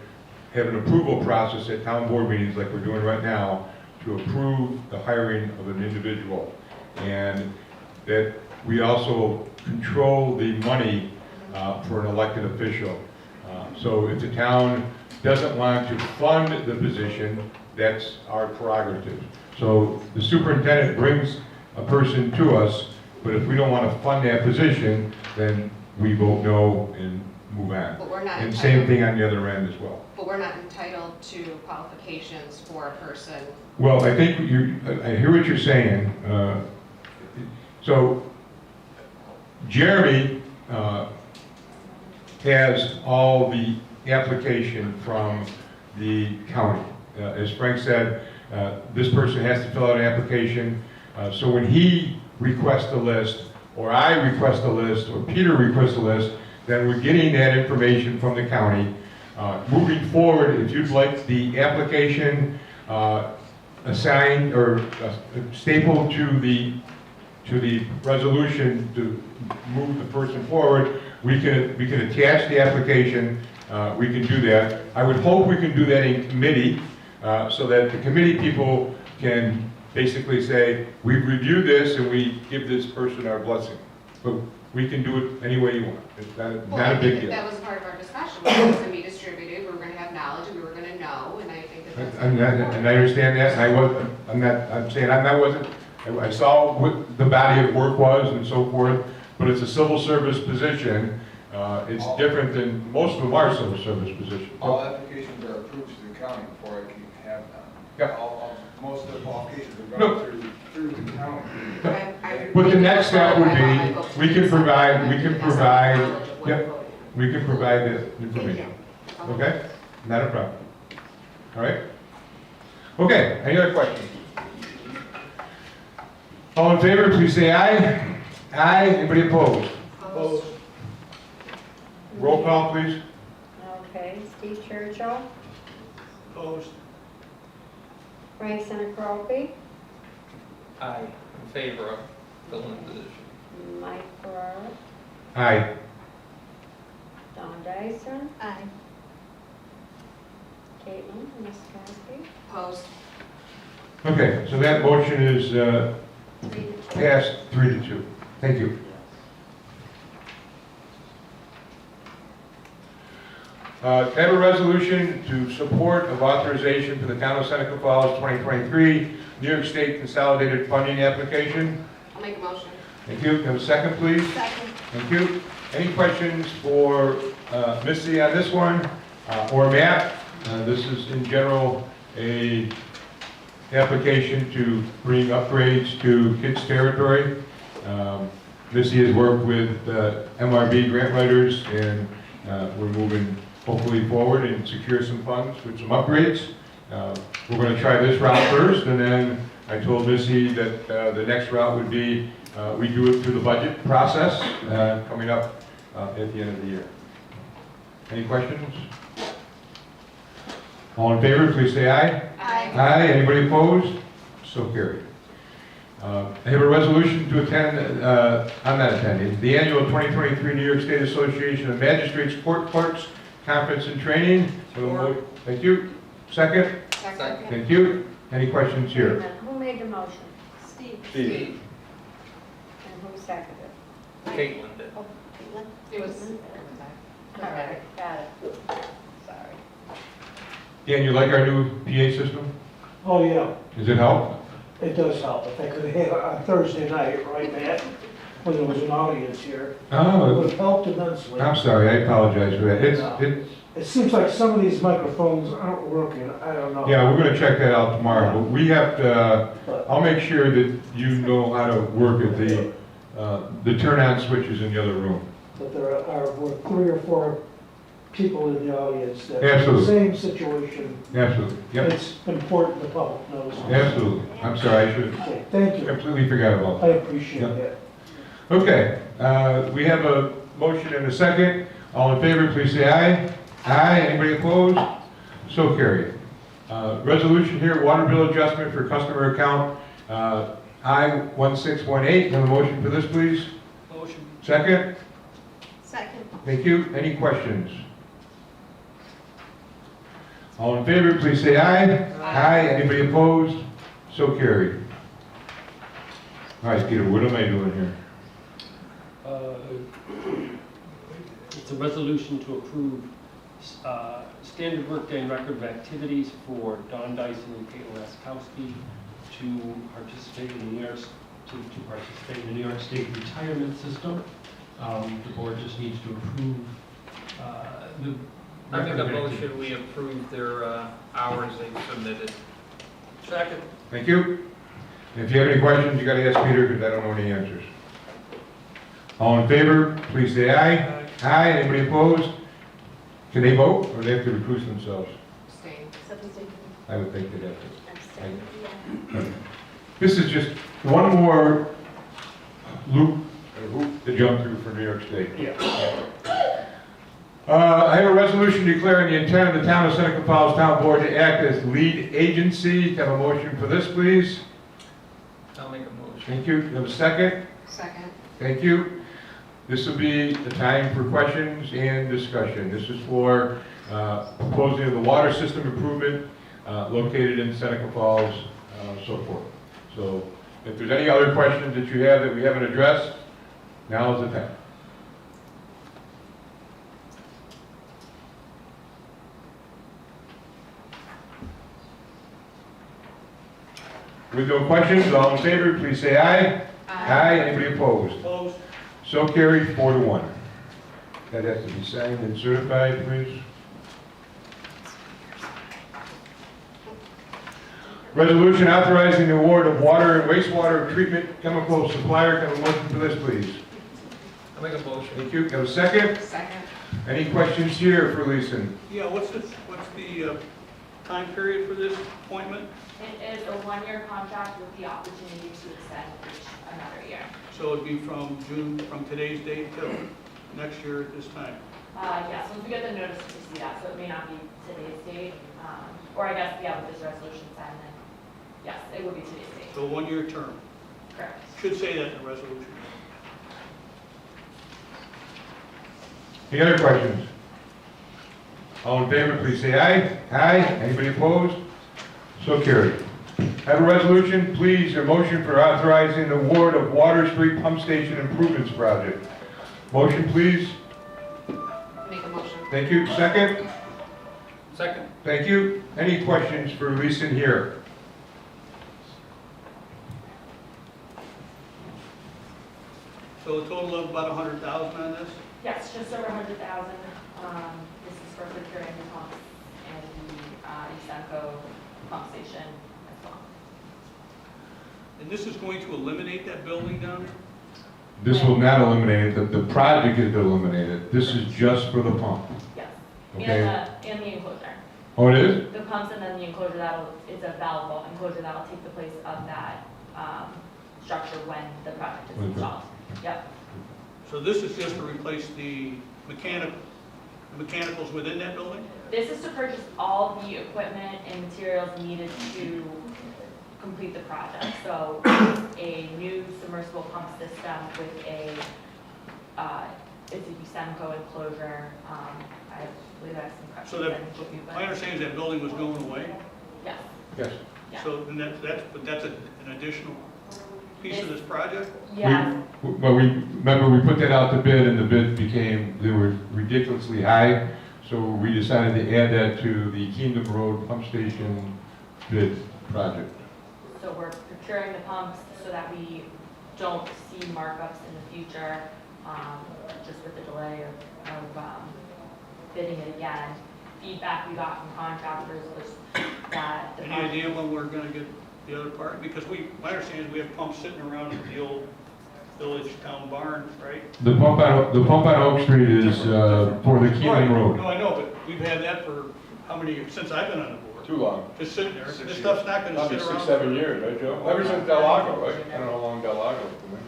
have an approval process at town board meetings like we're doing right now to approve the hiring of an individual. And that we also control the money for an elected official. So if the town doesn't want to fund the position, that's our prerogative. So the superintendent brings a person to us, but if we don't want to fund that position, then we vote no and move on. But we're not And same entitled, thing on the other end as well. but we're not entitled to qualifications for a person. Well, I think I hear what you're saying. So Jeremy has all the application from the county. As Frank said, this person has to fill out an application. So when he requests a list, or I request a list, or Peter requests a list, then we're getting that information from the county. Moving forward, if you'd like the application assigned or stapled to the resolution to move the person forward, we can attach the application. We can do that. I would hope we can do that in committee so that the committee people can basically say, we've reviewed this and we give this person our blessing. But we can do it any way you want. It's not a big deal. That was part of our discussion. It was going to be distributed, we were going to have knowledge, we were going to know, and I think that that's. And I understand that, and I'm saying I saw what the body of work was and so forth, but it's a civil service position. It's different than, most of them are civil service positions. All applications are approved through the county before I can have them. Yeah. Most of the qualifications are No. gone through the county. But the next step would be, we can provide the information. Okay? Not a problem. All right? Okay, any other questions? All in favor, please say aye. Aye, anybody opposed? Opposed? Roll call, please. Okay, Steve Churchill, Opposed? Frank Seneca, Aye, in favor of filling the position. Mike Ferrara, Aye. Don Dyson, Aye. Caitlin Miskowski, Opposed? Okay, so that motion is 3-2. passed 3-2. Thank you. Have a resolution to support of authorization for the town of Seneca Falls 2023 New York State Consolidated Funding Application. I'll make a motion. Thank you. Have a second, please. Second. Thank you. Any questions for Missy on this one or Matt? This is in general a application to bring upgrades to kids' territory. Missy has worked with MRB grant writers, and we're moving hopefully forward and secure some funds with some upgrades. We're going to try this route first, and then I told Missy that the next route would be we do it through the budget process coming up at the end of the year. Any questions? All in favor, please say aye. Aye. Aye. Anybody opposed? So carried. I have a resolution to attend, I'm not attending, the annual 2023 New York State Association of Magistrates Court Clerks Conference and Training. Thank you. Second? Second. Thank you. Any questions Wait a here? minute, who made the motion? Steve. Steve. And who seconded? Caitlin did. Oh, Caitlin? It was. All right, got it. Sorry. Dan, you like our new PA system? Oh, yeah, Does it help? it does help. If I could have it on Thursday night, right, Matt? when there was an audience here. It Oh, would have helped immensely. I'm sorry, I apologize for that. It's, It seems like some of these microphones aren't working, I don't know. yeah, we're gonna check that out tomorrow, but we have to, But- I'll make sure that you know how to work at the turn-on switches in the other room. But were 3 or 4 people in the audience that are in the Absolutely. same situation. Absolutely, yep, It's important the public knows. absolutely. I'm sorry, I should Okay, thank you. completely forgot about I that. appreciate Yeah. it. Okay, we have a motion and a second. All in favor, please say aye. Aye, anybody opposed? So carried. Resolution here, water bill adjustment for customer account I-1618. Have a motion for this, please? Motion. Second? Second. Thank you. Any questions? All in favor, please say aye. Aye. Anybody opposed? So carried. All right, Peter, what am I doing here? It's a resolution to approve standard workday and record of activities for Don Dyson and Caitlin Laskowski to participate in the New York State retirement system. The board just needs to approve the. I make a motion, we approve their hours they submitted. Second. Thank you. If you have any questions, you gotta ask Peter, because I don't know any answers. All in favor, please say aye. Aye. Anybody opposed? Can they vote, or they have to recuse themselves? Abstain. I would think they'd have to. Abstain. This is just one more loop, or hoop to jump through for New York State. I have a resolution declaring the intent of the town of Seneca Falls Town Board to act as lead agency. Have a motion for this, please? I'll make a motion. Thank you. Have a second? Second. Thank you. This will be the time for questions and discussion. This is for proposing of the water system improvement located in Seneca Falls, so forth. So if there's any other questions that you have that we haven't addressed, now is the time. With no questions, all in favor, please say aye. Aye. Anybody opposed? Opposed? So carried, 4-1. That has to be signed and certified, please. Resolution authorizing the award of water and wastewater treatment chemical supplier. Can I have a motion for this, please? I'll make a motion. Thank you. Have a second? Second. Any questions here for Leeson? Yeah, what's the time period for this appointment? It is a 1-year contract with the opportunity to extend each another year. So it'd be from today's date till next year at this time? Yes, once we get the notice to see that, so it may not be today's date, or I guess, yeah, with this resolution signed, then, yes, it would be today's date. So a 1-year term. Correct. Should say that in the resolution. Any other questions? All in favor, please say aye. Aye. Anybody opposed? So carried. Have a resolution, please, a motion for authorizing the award of Water Street Pump Station Improvements Project. Motion, please. Make a motion. Thank you. Second? Second. Thank you. Any questions for Leeson here? So a total of about 100,000 on this? Yes, just over 100,000. This is for procuring the pumps and the Seneca pump station as well. And this is going to eliminate that building down there? This will not eliminate it. The project is to eliminate it. This is just for the pump. Yes. Okay. And the enclosure. Oh, it is? The pumps and then the enclosure, it's a valve vault enclosure that'll take the place of that structure when the project is Okay. installed. Yep. So this is just to replace the mechanicals within that building? This is to purchase all the equipment and materials needed to complete the project. So a new submersible pump system with it's a Seneca enclosure. I believe I have some questions. So that, my understanding is that building was going away? Yes. Yes. Yeah. So then that's an additional piece of this project? Yeah. But remember, we put that out to bid, and the bid they were ridiculously high, so we decided to add that to the Kingdom Road Pump Station bid project. So we're procuring the pumps so that we don't see markups in the future, just with the delay of bidding it again. Feedback we got from contractors was that the Any idea when we're gonna get the other part? Because my understanding is we have pumps sitting around in the old village town barn, right? The pump on Oak Street is for the Keeling Road. No, I know, but we've had that for how many, since I've been on the board? Too long. Just sitting there. 6 This years. stuff's not gonna Probably sit around. 6, 7 years, right, Joe? Ever since Del Lago, right? I don't know how long Del Lago's been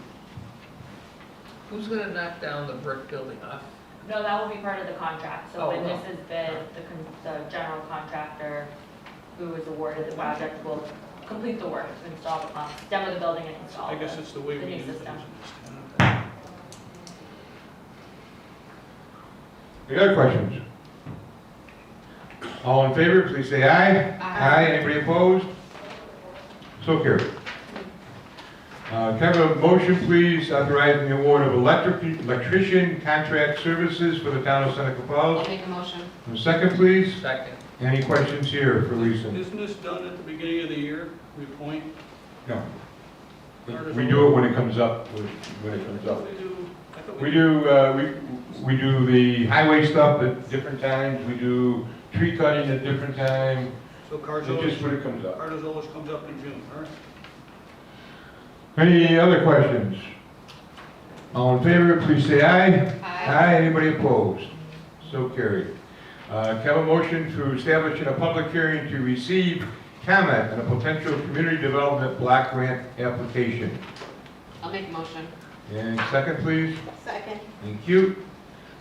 Who's gonna knock down the brick building off? No, that will be part of the contract, so Oh, when no. this is bid, the general contractor who is awarded the project will complete the work, install the pumps, demo the building and install I guess it's the way the we new do things system. in this town. Any other questions? All in favor, please say aye. Aye. Anybody opposed? So carried. Can I have a motion, please, authorizing the award of electrician contract services for the town of Seneca I'll Falls? make a motion. A second, please. Second. Any questions here for Lisa? Isn't this done at the beginning of the year, we appoint? No. We do it when it comes up, when it comes up. I thought We do the highway stuff at different times, we do tree cutting at different times, So it's just when it comes up. Cardo's always comes up in June, all right? Any other questions? All in favor, please say aye. Aye. Anybody opposed? So carried. Can I have a motion to establish in a public hearing to receive comment on a potential community development block grant application? I'll make a motion. And second, please. Second. Thank you.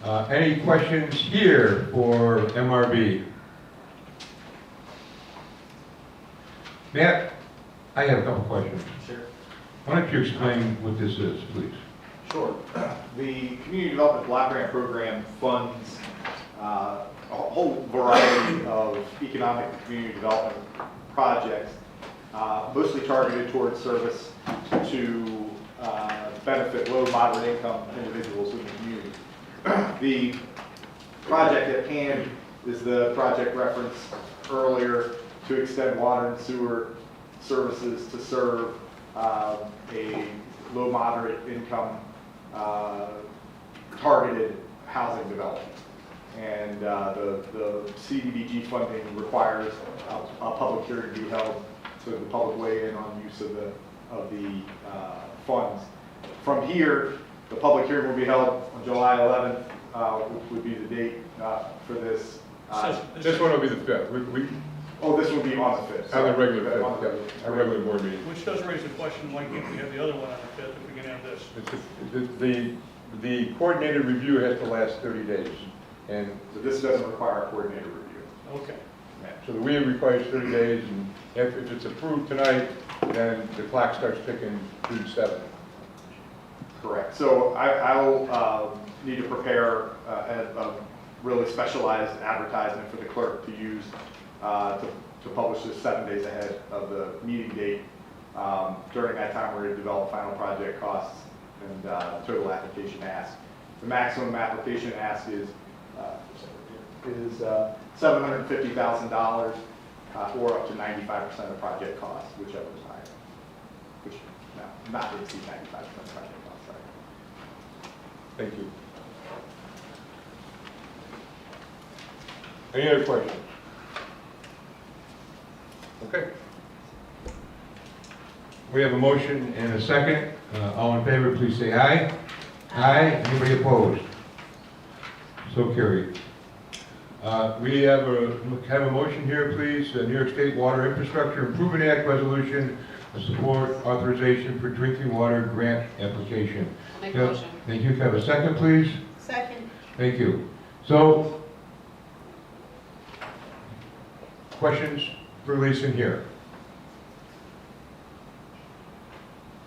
Any questions here for MRB? Matt, I have a couple questions. Sure. Why don't you explain what this is, please? Sure. The Community Development Block Grant Program funds a whole variety of economic and community development projects, mostly targeted towards service to benefit low, moderate income individuals in the community. The project at hand is the project referenced earlier to extend water and sewer services to serve a low, moderate income targeted housing development. And the CDBG funding requires a public hearing to be held so the public weigh in on use of the funds. From here, the public hearing will be held on July 11th, which would be the date for this. This one will be the 5th. Oh, this will be on the 5th. On the regular 5th, yeah, our regular board meeting. Which does raise the question, why can't we have the other one on the 5th if we can have this? The coordinated review has to last 30 days. And So this doesn't require a coordinated review. Okay. so the WIA requires 30 days, and if it's approved tonight, then the clock starts ticking June 7th. Correct. So I'll need to prepare a really specialized advertisement for the clerk to use to publish this 7 days ahead of the meeting date. During that time, we're going to develop final project costs and total application ask. The maximum application ask is $750,000 or up to 95% of project costs, whichever is higher. Which, no, not to exceed 95% of project costs, sorry. Thank you. Any other questions? Okay. We have a motion and a second. All in favor, please say aye. Aye. Anybody opposed? So carried. We have a motion here, please. New York State Water Infrastructure Improvement Act resolution, support authorization for drinking water grant application. I'll make a motion. Thank you. Can I have a second, please? Second. Thank you. So, questions for Lisa here?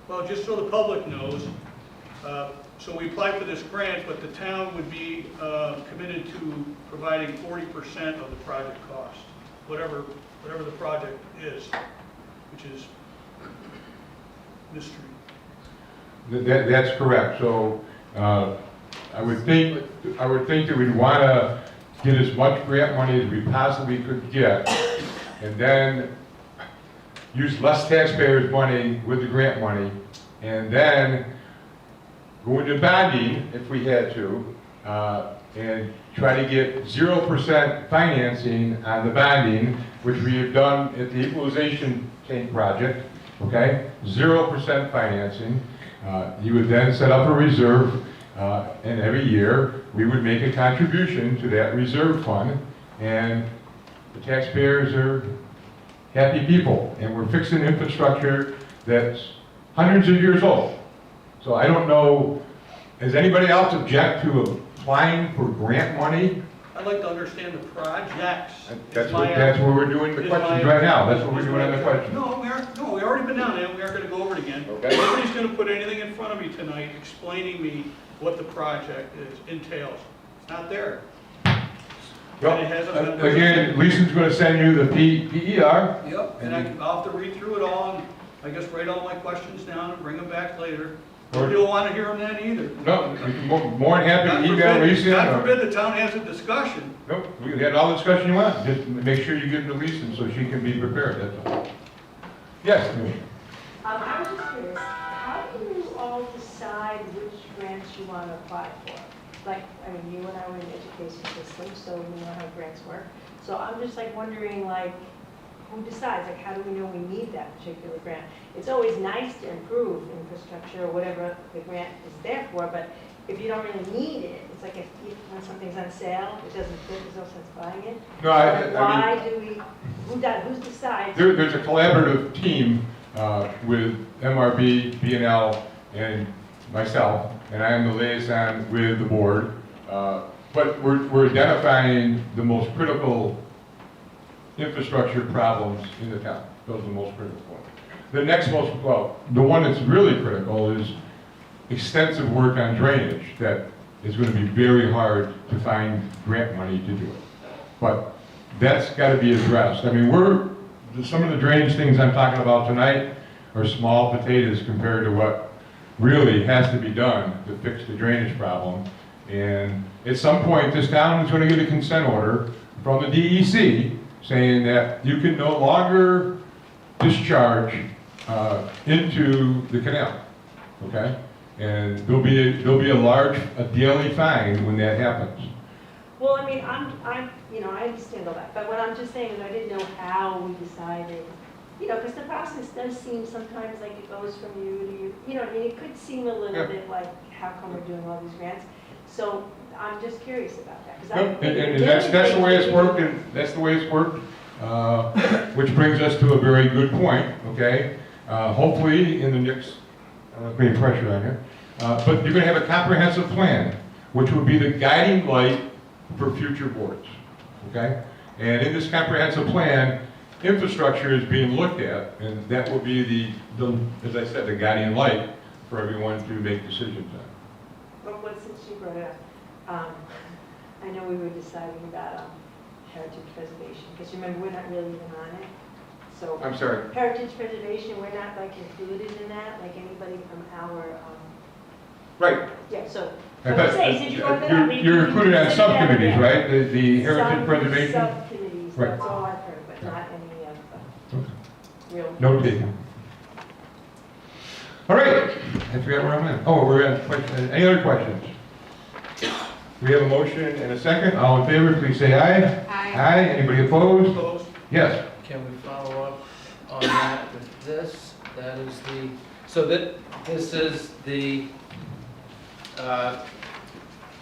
Well, just so the public knows, so we applied for this grant, but the town would be committed to providing 40% of the project cost, whatever the project is, which is mystery. That's correct. So I would think that we'd want to get as much grant money as we possibly could get, and then use less taxpayers' money with the grant money and then go into bonding if we had to, and try to get 0% financing on the bonding, which we have done at the equalization tank project, okay? 0% financing. You would then set up a reserve, and every year we would make a contribution to that reserve fund, and the taxpayers are happy people, and we're fixing infrastructure that's hundreds of years old. So I don't know, does anybody else object to applying for grant money? I'd like to understand the projects. That's where we're doing the questions right now. That's what we're doing on the questions. No, we already been down there, we aren't gonna go over it again. Okay. Nobody's gonna put anything in front of me tonight explaining me what the project entails. It's not there. Well, And it hasn't been- again, Lisa's gonna send you the PER. Yep, and I'll have to read through it all, and I guess write all my questions down and bring them back later. Or- You don't wanna hear them then either. No, more than happy to email Lisa. God forbid the town has a discussion. Nope, we had all the discussion you want. Just make sure you give them to Lisa so she can be prepared, that's all. Yes? I was just curious, how do you all decide which grants you want to apply for? Like, I mean, you and I were in the education system, so we know how grants work. So I'm just like wondering, like, who decides? Like, how do we know we need that particular grant? It's always nice to improve infrastructure or whatever the grant is there for, but if you don't really need it, it's like if when something's on sale, it doesn't fit, there's no sense buying it. No, Why do we, who decides? There's a collaborative team with MRB, B&L, and myself, and I am the liaison with the board. But we're identifying the most critical infrastructure problems in the town. Those are the most critical ones. The next most, well, the one that's really critical is extensive work on drainage that is going to be very hard to find grant money to do it. But that's got to be addressed. I mean, some of the drainage things I'm talking about tonight are small potatoes compared to what really has to be done to fix the drainage problem. And at some point, this town is going to get a consent order from the DEC saying that you can no longer discharge into the canal, okay? And there'll be a daily fine when that happens. Well, I mean, I understand all that, but what I'm just saying is I didn't know how we decided, because the process does seem sometimes like it goes from you to you, I mean, it could seem a little bit like, how come we're doing all these grants? So I'm just curious about that. 'Cause And that's the way it's worked, and that's the way it's worked, which brings us to a very good point, okay? Hopefully, in the next, I don't want to put any pressure on here, but you're going to have a comprehensive plan, which will be the guiding light for future boards, okay? And in this comprehensive plan, infrastructure is being looked at, and that will be as I said, the guiding light for everyone to make decisions on. Well, since you brought it up, I know we were deciding about heritage preservation, because remember, we're not really even on it. So I'm sorry. heritage preservation, we're not like included in that, like anybody from our, Right. yeah, so. I I'm thought- saying, since you brought that up, maybe You're we can included on consider that subcommittees, again. right? The heritage preservation? Subcommittees, Right. that's all I've heard, but not any of the real. No taken. All right, I forgot where I'm at. Oh, we're at question. Any other questions? We have a motion and a second. All in favor, please say aye. Aye. Aye. Anybody opposed? Opposed? Yes. Can we follow up on that with this? That is this is the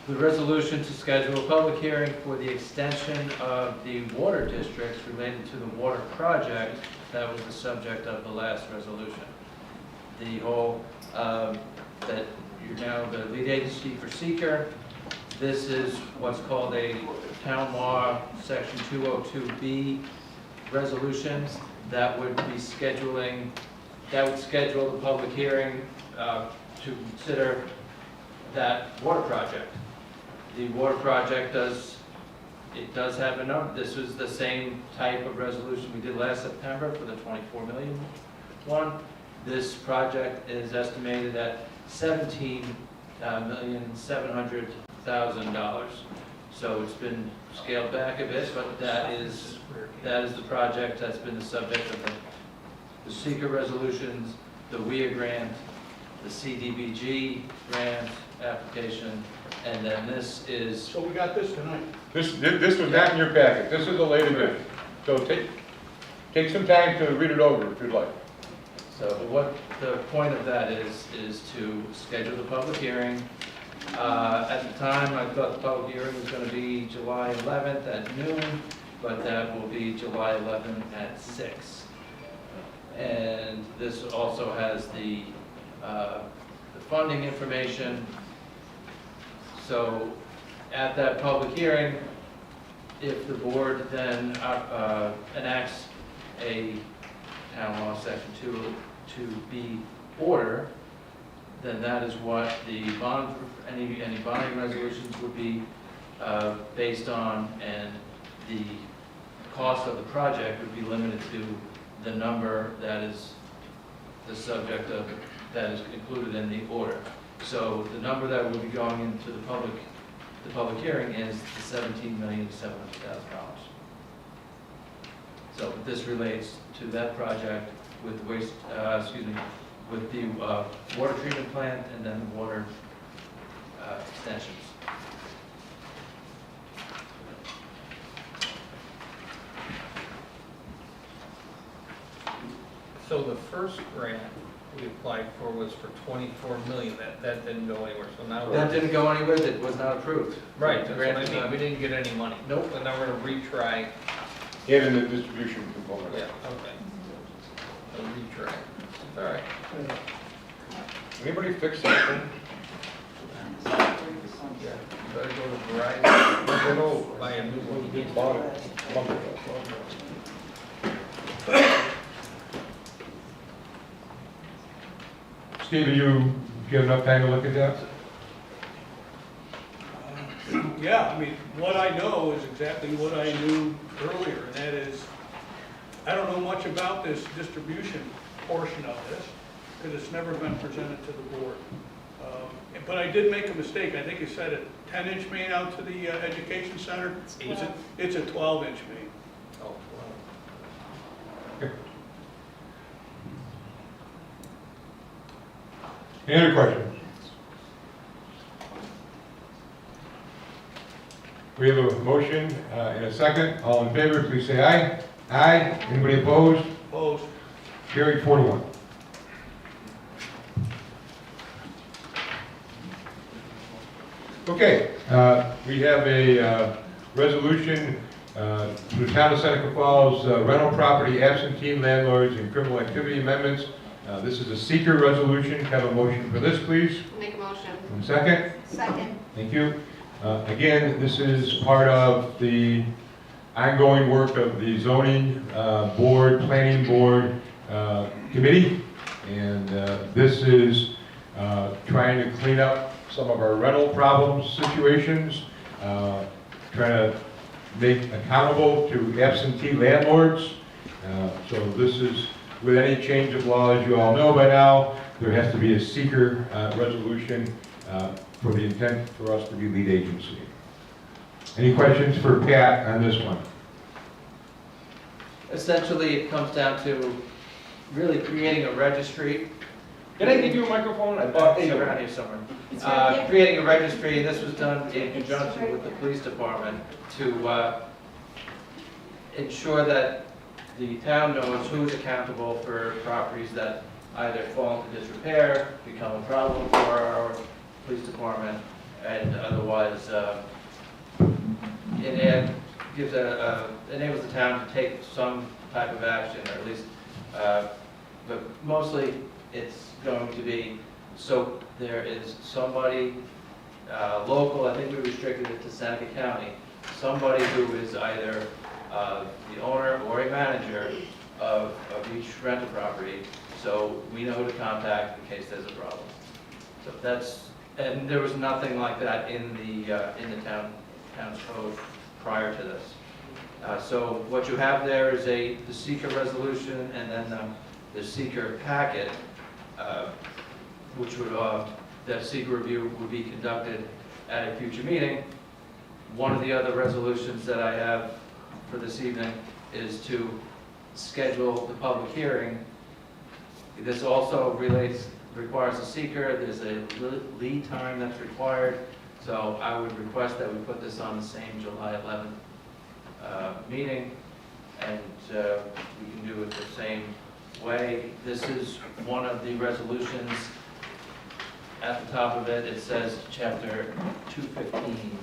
resolution to schedule a public hearing for the extension of the water districts related to the water project. That was the subject of the last resolution. The whole, that you're now the lead agency for seeker. This is what's called a town law section 202B resolution that would be scheduling, that would schedule the public hearing to consider that water project. The water project does have a number. This was the same type of resolution we did last September for the 24 million one. This project is estimated at $17,700,000. So it's been scaled back a bit, but that is the project that's been the subject of the seeker resolutions, the WIA grant, the CDBG grant application, and then this is, So we got this tonight. This was not in your packet, this is a late edition. So take some time to read it over if you'd like. so what the point of that is to schedule the public hearing. At the time, I thought the public hearing was going to be July 11th at noon, but that will be July 11th at 6. And this also has the funding information. So at that public hearing, if the board then enacts a town law section 2B order, then that is what the bond, any bonding resolutions would be based on, and the cost of the project would be limited to the number that is the subject of, that is included in the order. So the number that will be going into the public hearing is the $17,700,000. So this relates to that project with waste, with the water treatment plant and then the water extensions. So the first grant we applied for was for 24 million, that didn't go anywhere, so now. That didn't go anywhere, that was not approved. Right, The that's grant what I was mean, not- we didn't get any money. Nope. So now we're gonna retry, And in the distribution component. yeah, okay. A retry, all right. Anybody fix something? Yeah, better go to Verizon, better go buy a new one. Just bought it a month ago. Steve, you give enough time to look at that? Yeah, I mean, what I know is exactly what I knew earlier, and that is, I don't know much about this distribution portion of this, because it's never been presented to the board. But I did make a mistake. I think it said a 10-inch main out to the education center. It's a 12-inch main. Oh, Any other questions? We have a motion and a second. All in favor, please say aye. Aye. Anybody opposed? Opposed? Carried 4-1. Okay, we have a resolution to the town of Seneca Falls rental property absentee landlords and criminal activity amendments. This is a seeker resolution. Have a motion for this, please. Make a motion. And second? Second. Thank you. Again, this is part of the ongoing work of the zoning board, planning board committee. And this is trying to clean up some of our rental problems situations, trying to make accountable to absentee landlords. So this is, with any change of law, as you all know by now, there has to be a seeker resolution for the intent for us to be lead agency. Any questions for Pat on this one? Essentially, it comes down to really creating a registry. Did I give you a microphone? I Oh, it's around here somewhere. It's right there. Creating a registry, and this was done in conjunction with the police department to ensure that the town knows who's accountable for properties that either fall into disrepair, become a problem for our police department, and otherwise it gives enables the town to take some type of action, or at least, but mostly it's going to be, so there is somebody local, I think we restricted it to Seneca County, somebody who is either the owner or a manager of each rental property, so we know who to contact in case there's a problem. So that's, and there was nothing like that in the town's code prior to this. So what you have there is the seeker resolution, and then the seeker packet, which would, that seeker review would be conducted at a future meeting. One of the other resolutions that I have for this evening is to schedule the public hearing. This also relates requires a seeker, there's a lead time that's required. So I would request that we put this on the same July 11th meeting, and we can do it the same way. This is one of the resolutions. At the top of it, it says chapter 215.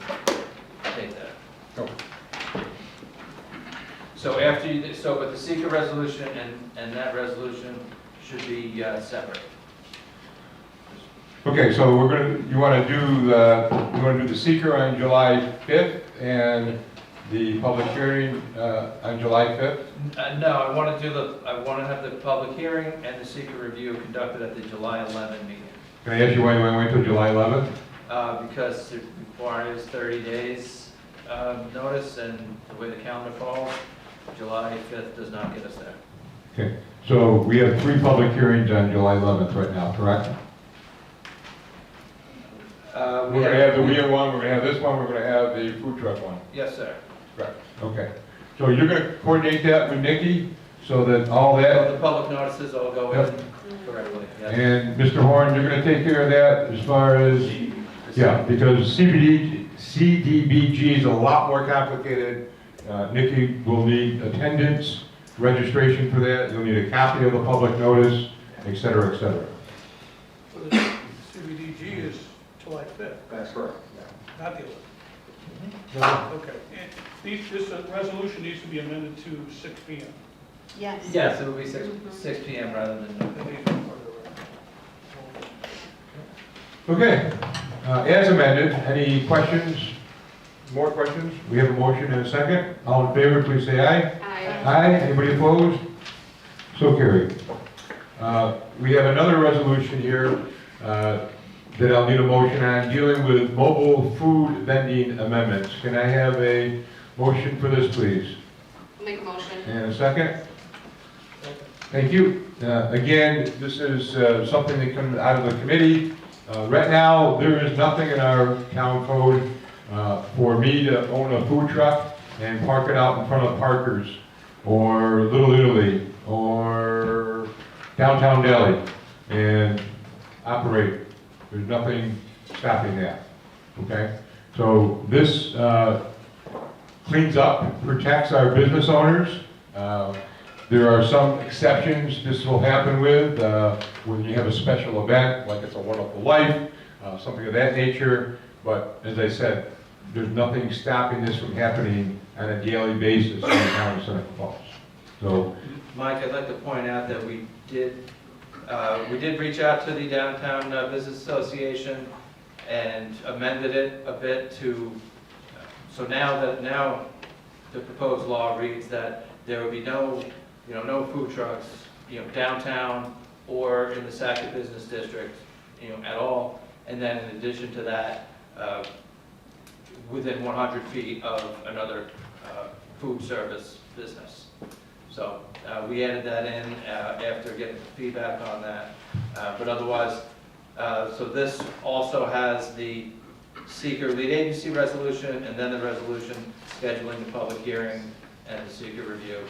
Take that. Oh. So after you, but the seeker resolution and that resolution should be separate. Okay, so you want to do the seeker on July 5th and the public hearing on July 5th? No, I want to have the public hearing and the seeker review conducted at the July 11 meeting. Can I ask you why you want to wait till July 11th? Because it requires 30 days notice, and the way the calendar falls, July 5th does not get us there. Okay, so we have 3 public hearings on July 11th right now, correct? We're going to have the Wheel one, we're going to have this one, we're going to have the food truck one. Yes, sir. Correct. Okay. So you're going to coordinate that with Nikki so that all that... So the public notices all go in correctly. Yes. And Mr. Horn, you're going to take care of that as far as... Yeah, because CDBG is a lot more complicated. Nikki will need attendance, registration for that. You'll need a copy of the public notice, et cetera, et cetera. So the CBDG is July 5th, That's correct. not the 11th. Okay. And this resolution needs to be amended to 6 PM. Yes. Yes, it will be 6 p.m. rather than... Okay. As amended, any questions? More questions? We have a motion and a second. All in favor, please say aye. Aye. Aye. Anybody opposed? So carried. We have another resolution here that I'll need a motion on, dealing with mobile food vending amendments. Can I have a motion for this, please? Make a motion. And a second? Thank you. Again, this is something that comes out of the committee. Right now, there is nothing in our town code for me to own a food truck and park it out in front of Parker's or Little Italy or Downtown Deli and operate. There's nothing stopping that, okay? So this cleans up, protects our business owners. There are some exceptions this will happen with when you have a special event, like it's a Wonderful Life, something of that nature. But as I said, there's nothing stopping this from happening on a daily basis in the town of Seneca Falls. So, Mike, I'd like to point out that we did reach out to the Downtown Business Association and amended it a bit to, so now the proposed law reads that there will be no food trucks, downtown or in the Sackett Business District, at all. And then in addition to that, within 100 feet of another food service business. So we added that in after getting feedback on that. But otherwise, so this also has the seeker lead agency resolution and then the resolution scheduling the public hearing and the seeker review.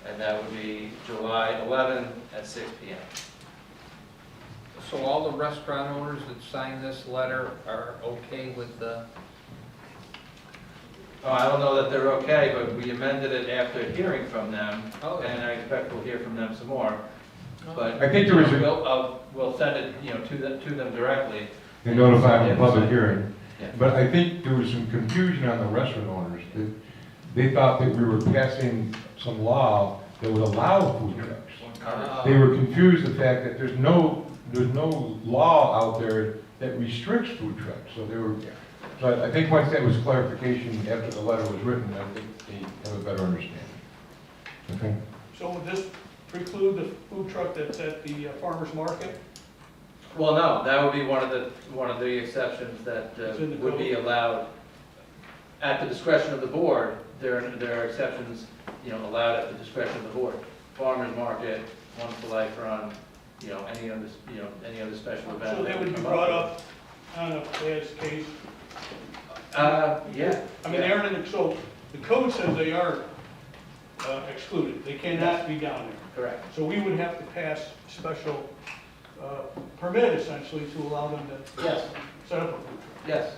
And that would be July 11 at 6 p.m. So all the restaurant owners that sign this letter are okay with the... Oh, I don't know that they're okay, but we amended it after hearing from them, Oh, and I expect we'll hear from them some more. But I think there was a... we'll send it, to them directly. and notify them of public hearing. Yeah. But I think there was some confusion on the restaurant owners. They thought that we were passing some law that would allow food trucks. They were confused the fact that there's no law out there that restricts food trucks. So they were, but I think once that was clarification after the letter was written, I think they have a better understanding. Okay. So would this preclude the food truck that's at the farmer's market? Well, no, that would be one of the exceptions that would be allowed at the discretion of the board. There are exceptions, allowed at the discretion of the board. Farmer's market, Wonderful Life Run, any other special event. So they would be brought up on a as case? Yeah. I mean, they aren't, so the code says they are excluded. They cannot be down there. Correct. So we would have to pass special permit essentially to allow them to Yes, set up a food truck. yes.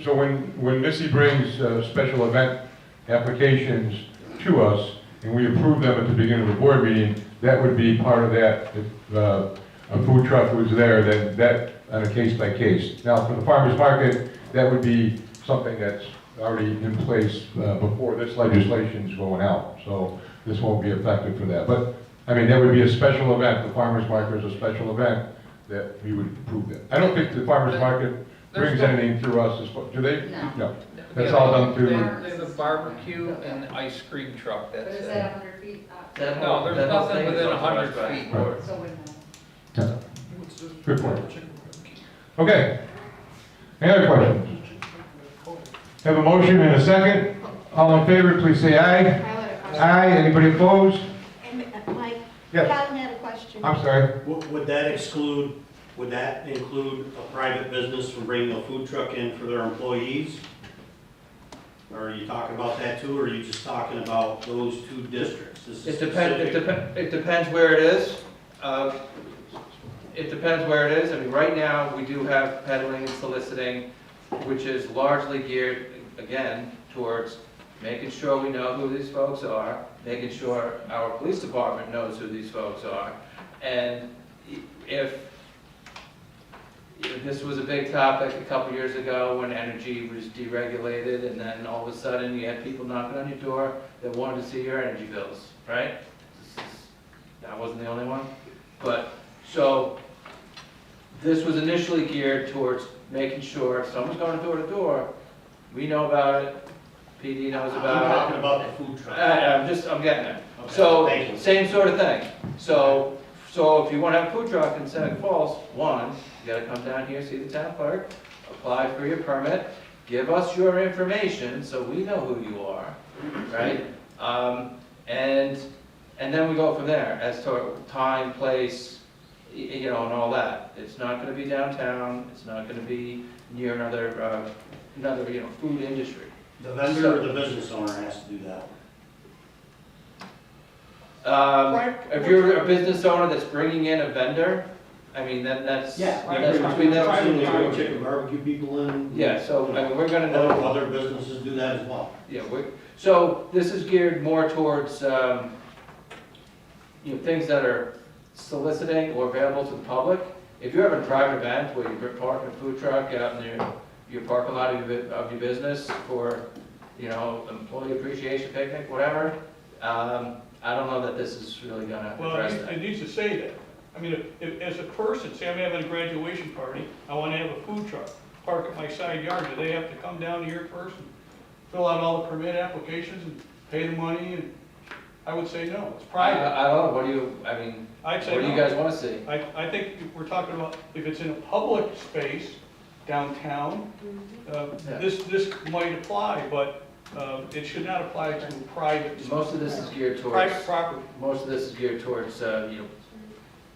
So when Missy brings special event applications to us, and we approve them at the beginning of the board meeting, that would be part of that. If a food truck was there, then that on a case by case. Now, for the farmer's market, that would be something that's already in place before this legislation's going out. So this won't be effective for that. But, I mean, that would be a special event. The farmer's market is a special event that we would approve that. I don't think the farmer's market brings anything through us, do they? No. That's all done through. There's a barbecue and ice cream truck, But that's is it. that 100 feet? No, there's nothing within 100 feet. Right. So wouldn't it? Yeah. Good point. Okay. Any other questions? Have a motion and a second. All in favor, please say aye. Aye. Anybody opposed? And Mike, Yes. Kyle had a question. I'm sorry. Would that include a private business from bringing a food truck in for their employees? Or are you talking about that too, or are you just talking about those two districts? This is It depends where it is. It depends where it is. I mean, right now, we do have peddling and soliciting, which is largely geared, again, towards making sure we know who these folks are, making sure our police department knows who these folks are. And if this was a big topic a couple years ago when energy was deregulated, and then all of a sudden you had people knocking on your door that wanted to see your energy bills, right? That wasn't the only one. But, so, this was initially geared towards making sure if someone's going door to door, we know about it, PD knows about it. I'm talking about the food truck. I'm getting there. Okay, So, thank you. same sort of thing. So if you want to have a food truck in Seneca Falls, one, you gotta come down here, see the town clerk, apply for your permit, give us your information so we know who you are, right? And then we go from there as to time, place, you know, and all that. It's not gonna be downtown, it's not gonna be near another, you know, food industry. The vendor or the business owner has to do that. If you're a business owner that's bringing in a vendor, I mean, that's between them. Absolutely, chicken barbecue people in. Yeah, so, I mean, we're gonna know. Other businesses do that as well. Yeah, so this is geared more towards, you know, things that are soliciting or available to the public. If you're having a private event where you're parking a food truck out in your parking lot of your business for, you know, employee appreciation picnic, whatever, I don't know that this is really gonna address that. It needs to say that. I mean, if, as a person, say I'm having a graduation party, I want to have a food truck, park at my side yard, do they have to come down here first and fill out all the permit applications and pay the money? And I would say no, it's private. I don't know, what do you guys wanna see? I think if we're talking about, if it's in a public space downtown, this might apply, but it should not apply to private. Most of this is geared towards. Private property. Most of this is geared towards, you know,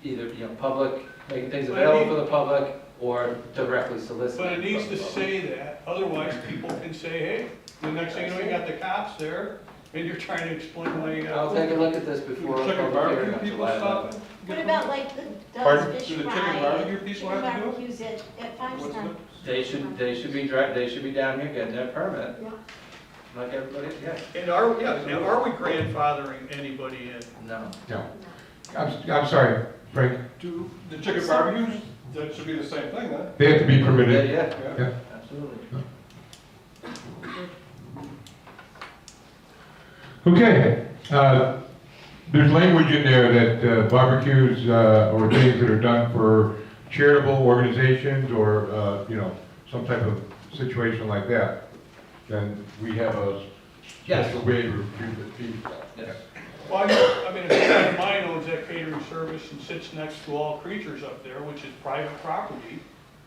either, you know, public, making things But available for the public, or directly soliciting. But it needs from the to public. say that, otherwise people can say, hey, the next thing you know, you got the cops there, and you're trying to explain why you got. I'll take a look at this before. Chicken public barbecue hearing on people July stop 11th. What about like the Pardon? Dove's Fish Do the Fry? chicken barbecue people Chicken have to do it? barbecues at Five Star. They should be down here getting their permit, like everybody, yeah. And are we grandfathering anybody in? No. No. I'm sorry, Frank. Do the chicken barbecues, that should be the same thing then? They have to be permitted. Yeah, absolutely. Okay, there's language in there that barbecues or things that are done for charitable organizations or, you know, some type of situation like that, then we have a special waiver. Yes. Well, I mean, a friend of mine owns that catering service and sits next to All Creatures up there, which is private property,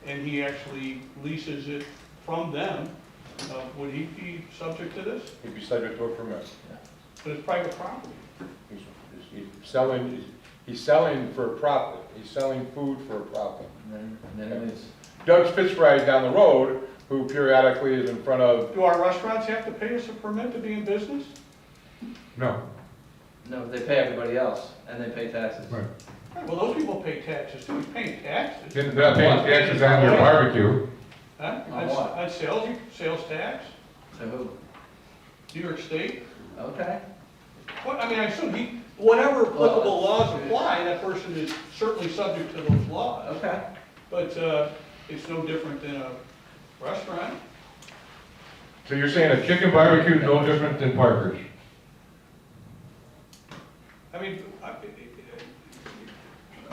and he actually leases it from them. Would he be subject to this? He'd be subject to a permit. But it's private property. He's selling for a profit. He's selling food for a profit. And then it's. Doug's Fish Fry down the road, who periodically is in front of, Do our restaurants have to pay us a permit to be in business? no. No, they pay everybody else, and they pay taxes. Right. Well, those people pay taxes too, you're paying taxes. They're not paying taxes on their barbecue. Huh? On what? On sales tax, To who? New York State. Okay. Well, I mean, I assume whatever applicable laws apply, that person is certainly subject to those laws. Okay. But, it's no different than a restaurant. So you're saying a chicken barbecue is no different than Parker's? I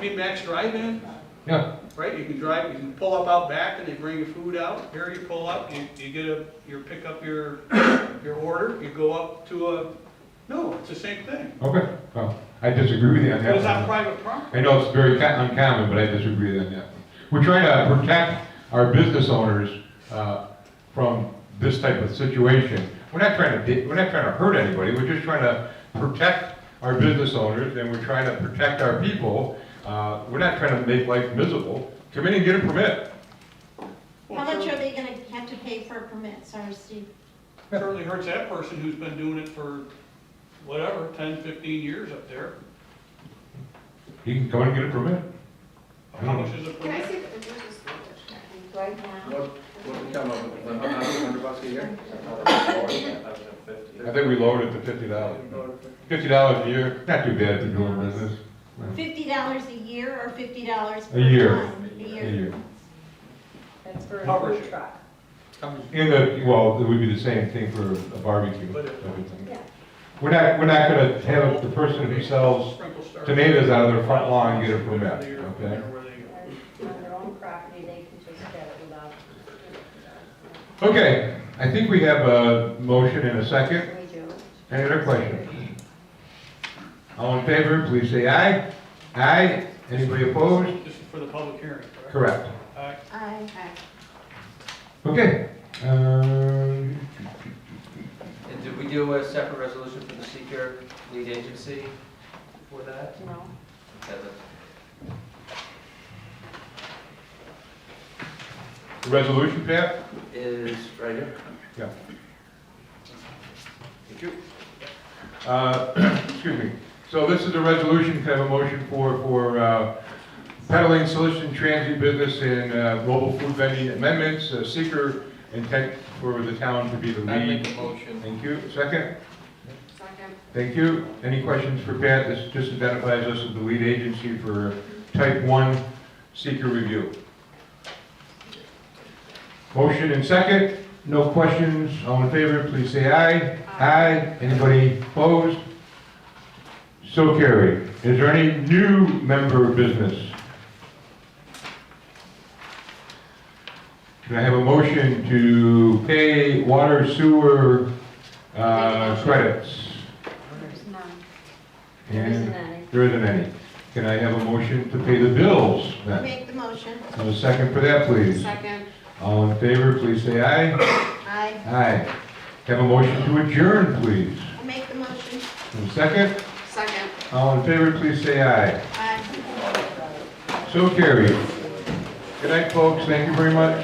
mean, Max Drive-In, Yeah. right? You can pull up out back and they bring your food out. Here you pull up, you pick up your order, you go up to no, it's the same thing. Okay, well, I disagree with you on that. But it's one. not private property. I know it's very uncommon, but I disagree on that. We're trying to protect our business owners from this type of situation. We're not trying to hurt anybody. We're just trying to protect our business owners, and we're trying to protect our people. We're not trying to make life miserable. Come in and get a permit. How much are they gonna have to pay for a permit? Sorry, Steve. Certainly hurts that person who's been doing it for whatever, 10, 15 years up there. You can come in and get a permit. How much is it? Can I see the, where's this language? Right now. What we come up with, $100 a year? I think we lowered it to $50. $50 a year, not too bad for doing business. $50 a year or $50 per A year. time? A year. A year. That's for a Coverage. food truck. Well, it would be the same thing for a barbecue. But everything. Yeah. We're not gonna have the person who sells Sprinkle starch. tomatoes out of their front lawn get a permit, okay? And on their own property, they can just get it without. Okay, I think we have a motion and a second. We do. Any other questions? All in favor, please say aye. Aye. Anybody opposed? This is for the public hearing, correct? Correct. Aye. Okay. And did we do a separate resolution for the seeker lead agency for that? No. Okay, The resolution, Pat? is right here. Yeah. Thank you. Excuse me. So this is a resolution, kind of a motion for peddling, soliciting transient business in mobile food vending amendments, seeker intent for the town to be the I lead. make a motion. Thank you. Second? Second. Thank you. Any questions for Pat? This just identifies us as the lead agency for type 1 seeker review. Motion and second. No questions. All in favor, please say aye. Aye. Anybody opposed? So carried. Is there any new member business? Can I have a motion to pay water sewer credits? There's none. And There isn't any. there isn't any. Can I have a motion to pay the bills then? Make the motion. Have a second for that, please. Second. All in favor, please say aye. Aye. Aye. Have a motion to adjourn, please. I'll make the motion. Have a second? Second. All in favor, please say aye. Aye. So carried. Good night, folks. Thank you very much.